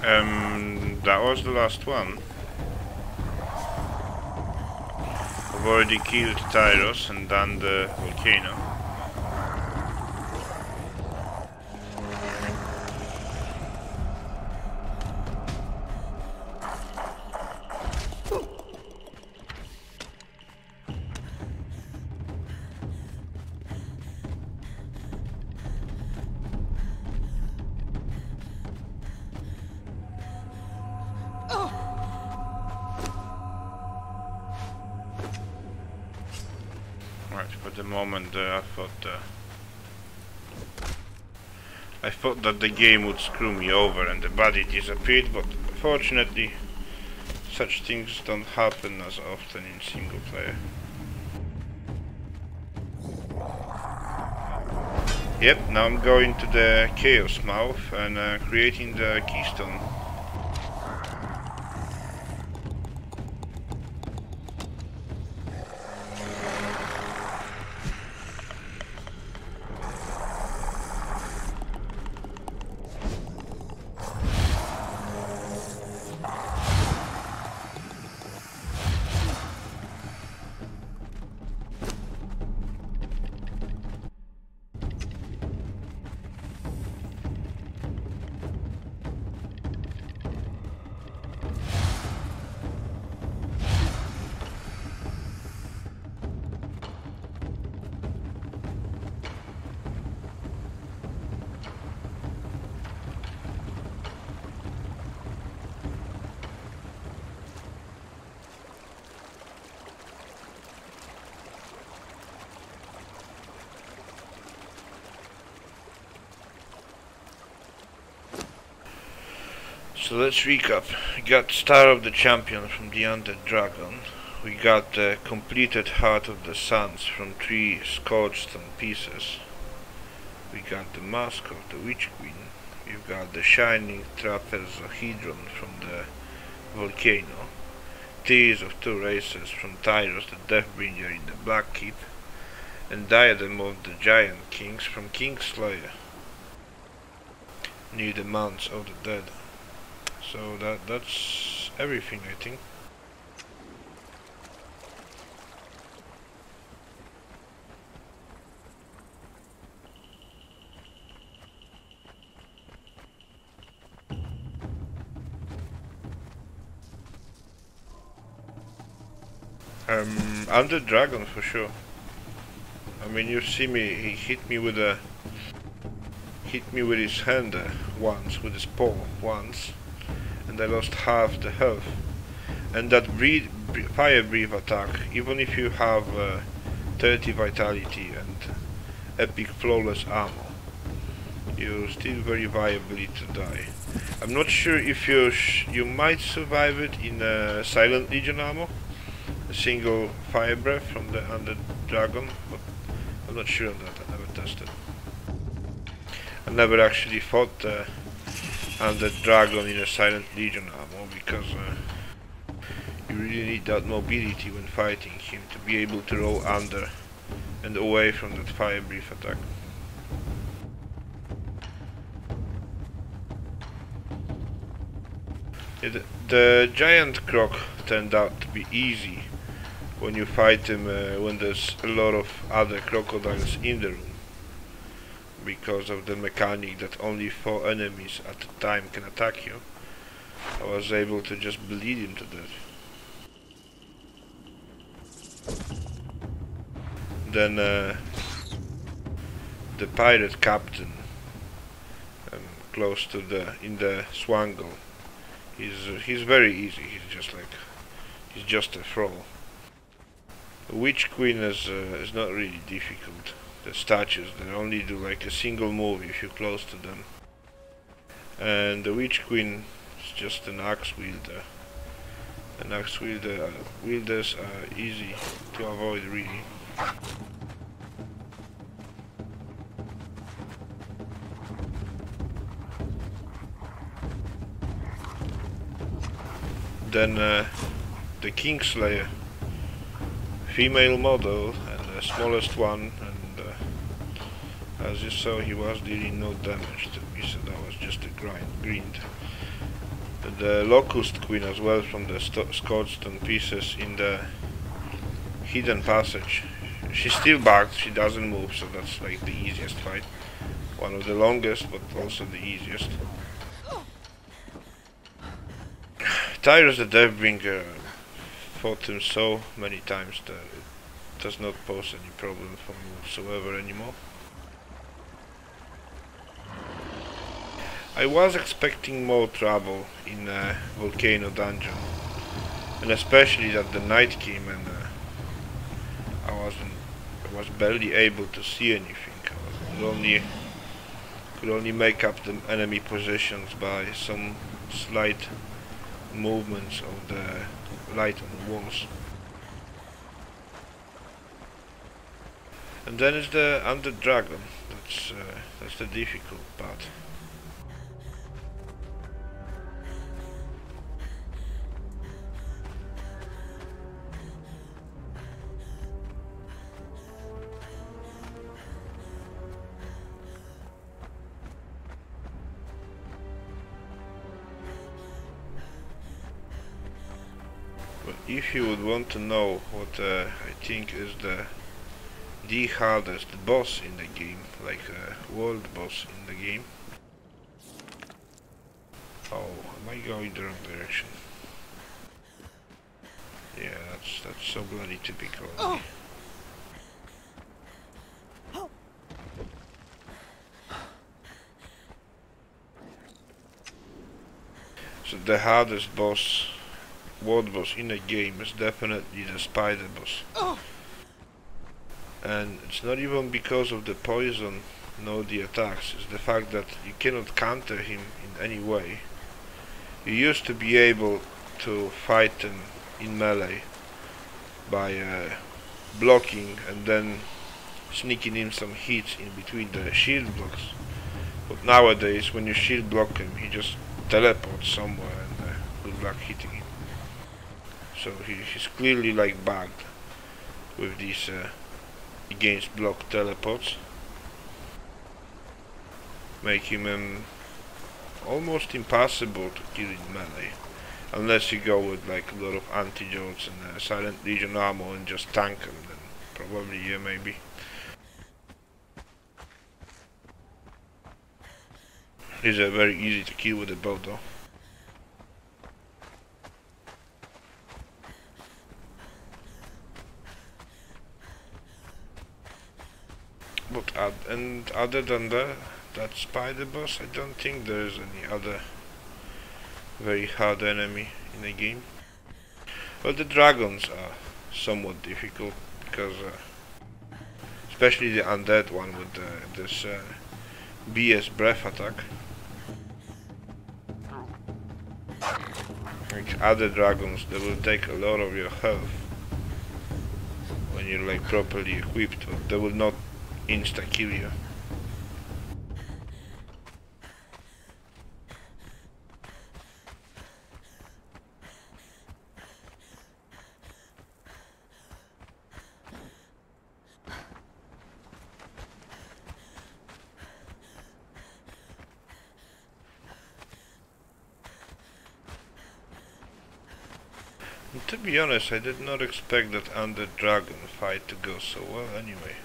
That was the last one. I've already killed Tyros and done the volcano. Right, for the moment I thought that the game would screw me over and the body disappeared, but fortunately such things don't happen as often in single player. Yep, now I'm going to the Chaos Mouth and creating the keystone. So let's recap. We got Star of the Champion from the Undead Dragon. We got the completed Heart of the Suns from 3 Scorched Stone pieces. We got the Mask of the Witch Queen. We've got the Shining Trapezohedron from the Volcano. Tears of 2 Races from Tyros the Deathbringer in the Black Keep. And Diadem of the Giant Kings from Kingslayer. Near the Mounts of the Dead. So that's everything, I think. I'm the dragon for sure. I mean, you see me, he hit me with his hand once, with his paw once. And I lost half the health. And that fire breath attack, even if you have 30 vitality and epic flawless ammo, you're still very viably to die. I'm not sure if you might survive it in Silent Legion ammo, a single fire breath from the Undead Dragon, but I'm not sure on that. I never tested. I never actually fought Undead Dragon in a Silent Legion ammo, because you really need that mobility when fighting him to be able to roll under and away from that fire breath attack. The giant croc turned out to be easy when you fight him when there's a lot of other crocodiles in the room, because of the mechanic that only 4 enemies at a time can attack you. I was able to just bleed him to death. Then the pirate captain, close to in the Swangle, he's very easy. He's just a thrall. The Witch Queen is not really difficult. The statues, they only do like a single move if you're close to them. And the Witch Queen is just an axe wielder. And axe wielders are easy to avoid, really. Then the Kingslayer, female model and the smallest one, and as you saw, he was dealing no damage to me, so that was just a grind. the Locust Queen as well from the Scottstone pieces in the hidden passage. She's still bugged, she doesn't move, so that's like the easiest fight. One of the longest, but also the easiest. Tyrus the Deathbringer, fought him so many times that it does not pose any problem for me whatsoever anymore. I was expecting more trouble in Volcano Dungeon, and especially that the night came and I was barely able to see anything. I could only make up the enemy positions by some slight movements of the light on the walls. And then is the Undead Dragon. That's the difficult part. But if you would want to know what I think is the hardest boss in the game, like a world boss in the game. Oh, am I going the wrong direction? Yeah, that's so bloody typical of me. So the hardest boss, world boss in the game is definitely the spider boss. And it's not even because of the poison nor the attacks, it's the fact that you cannot counter him in any way. You used to be able to fight him in melee by blocking and then sneaking in some hits in between the shield blocks. But nowadays when you shield block him, he just teleports somewhere and good luck hitting him. So he's clearly like bugged with these against block teleports, make him almost impossible to kill in melee, unless you go with like a lot of antidotes and silent legion armor and just tank him, then probably yeah, maybe. He's very easy to kill with a bow though. But and other than that spider boss, I don't think there is any other very hard enemy in the game. Well, the dragons are somewhat difficult because, especially the undead one with this BS breath attack. Like other dragons, they will take a lot of your health when you're like properly equipped, but they will not insta kill you. And to be honest, I did not expect that Undead Dragon fight to go so well anyway.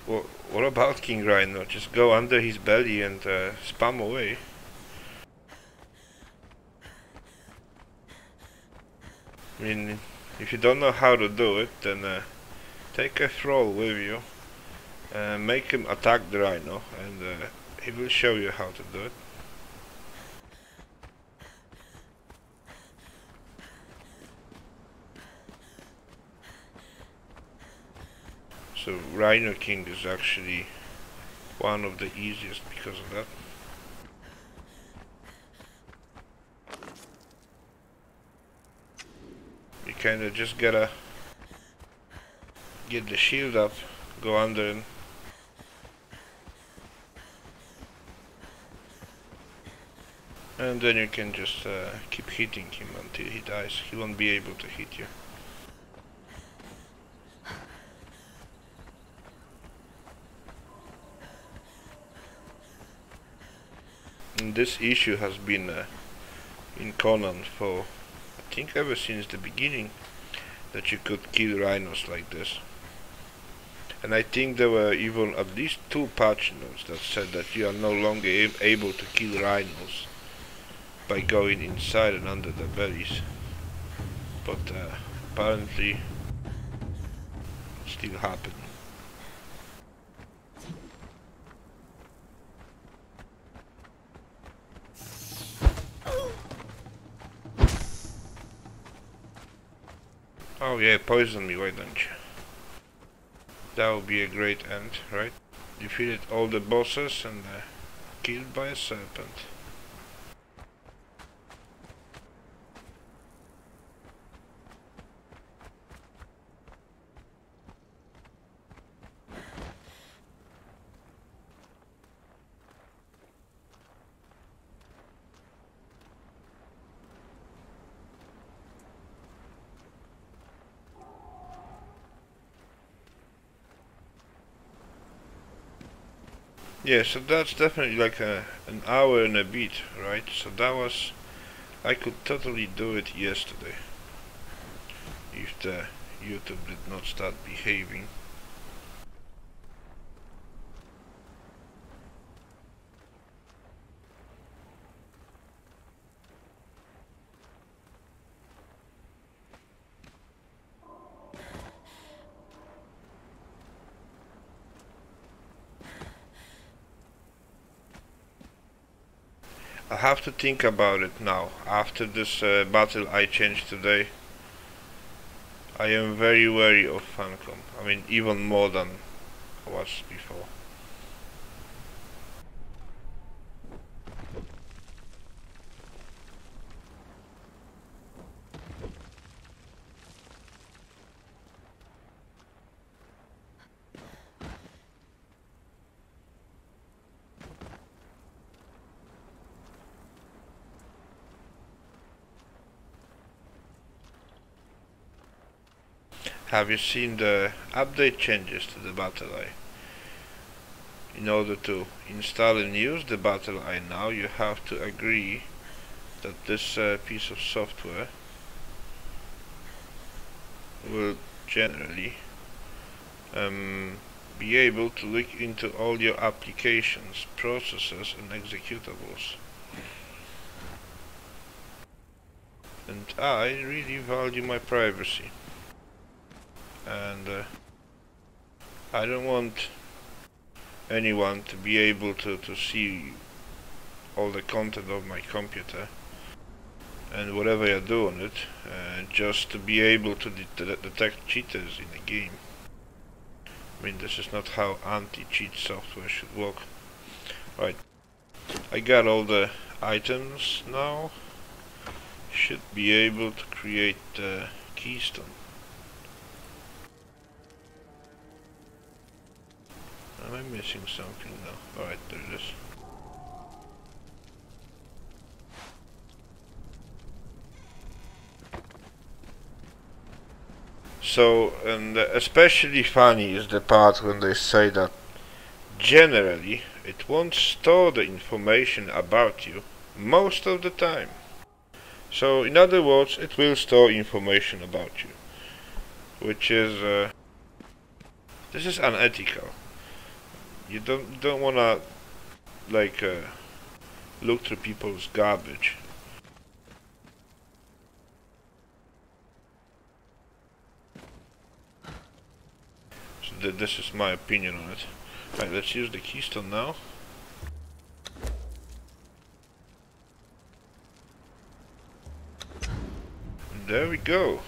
Well, what about King Rhino? Just go under his belly and spam away. I mean, if you don't know how to do it, then take a thrall with you, make him attack the Rhino, and he will show you how to do it. So Rhino King is actually one of the easiest because of that. You kinda just gotta get the shield up, go under him. And then you can just keep hitting him until he dies. He won't be able to hit you. And this issue has been in Conan for, I think, ever since the beginning, that you could kill rhinos like this. And I think there were even at least 2 patch notes that said that you are no longer able to kill rhinos by going inside and under the bellies. But apparently it's still happening. Oh yeah, poison me, why don't you? That would be a great end, right? Defeated all the bosses and killed by a serpent. Yeah, so that's definitely like an hour and a bit, right? So that was, I could totally do it yesterday if the YouTube did not start behaving. I have to think about it now. After this battle I changed today, I am very wary of Funcom. I mean, even more than I was before. Have you seen the update changes to the battle eye? In order to install and use the battle eye now, you have to agree that this piece of software will generally be able to look into all your applications, processes and executables. And I really value my privacy. And I don't want anyone to be able to see all the content of my computer and whatever I do on it, just to be able to detect cheaters in the game. I mean, this is not how anti-cheat software should work. Right, I got all the items now. Should be able to create the keystone. Am I missing something now? Alright, there it is. So, and especially funny is the part when they say that generally it won't store the information about you most of the time. So, in other words, it will store information about you, which is this is unethical. You don't wanna like look through people's garbage. So this is my opinion on it. Right, let's use the keystone now. And there we go.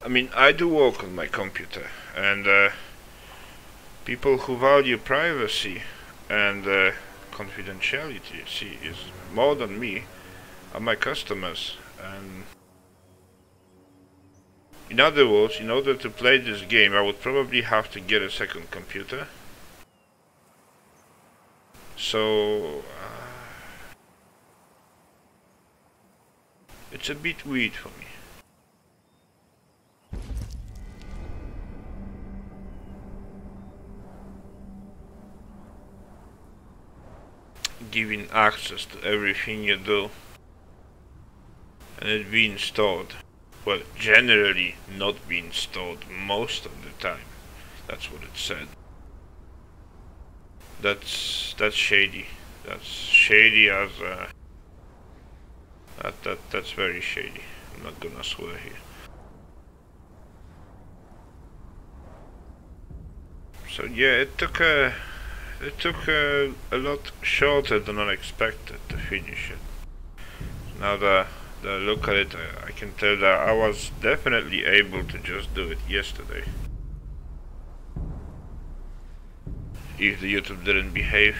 I mean, I do work on my computer, and people who value privacy and confidentiality, see, is more than me, are my customers. And in other words, in order to play this game, I would probably have to get a second computer. So it's a bit weird for me. giving access to everything you do, and it being stored. Well, generally not being stored most of the time. That's what it said. That's shady. That's shady as that's very shady. I'm not gonna swear here. So yeah, it took a lot shorter than I expected to finish it. Now that I look at it, I can tell that I was definitely able to just do it yesterday. If the YouTube didn't behave.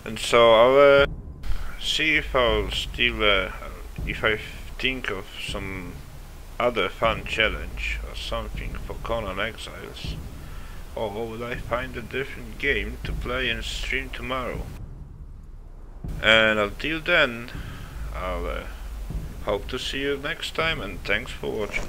And so I'll see if I'll still, if I think of some other fun challenge or something for Conan Exiles, or will I find a different game to play and stream tomorrow? And until then, I'll hope to see you next time, and thanks for watching.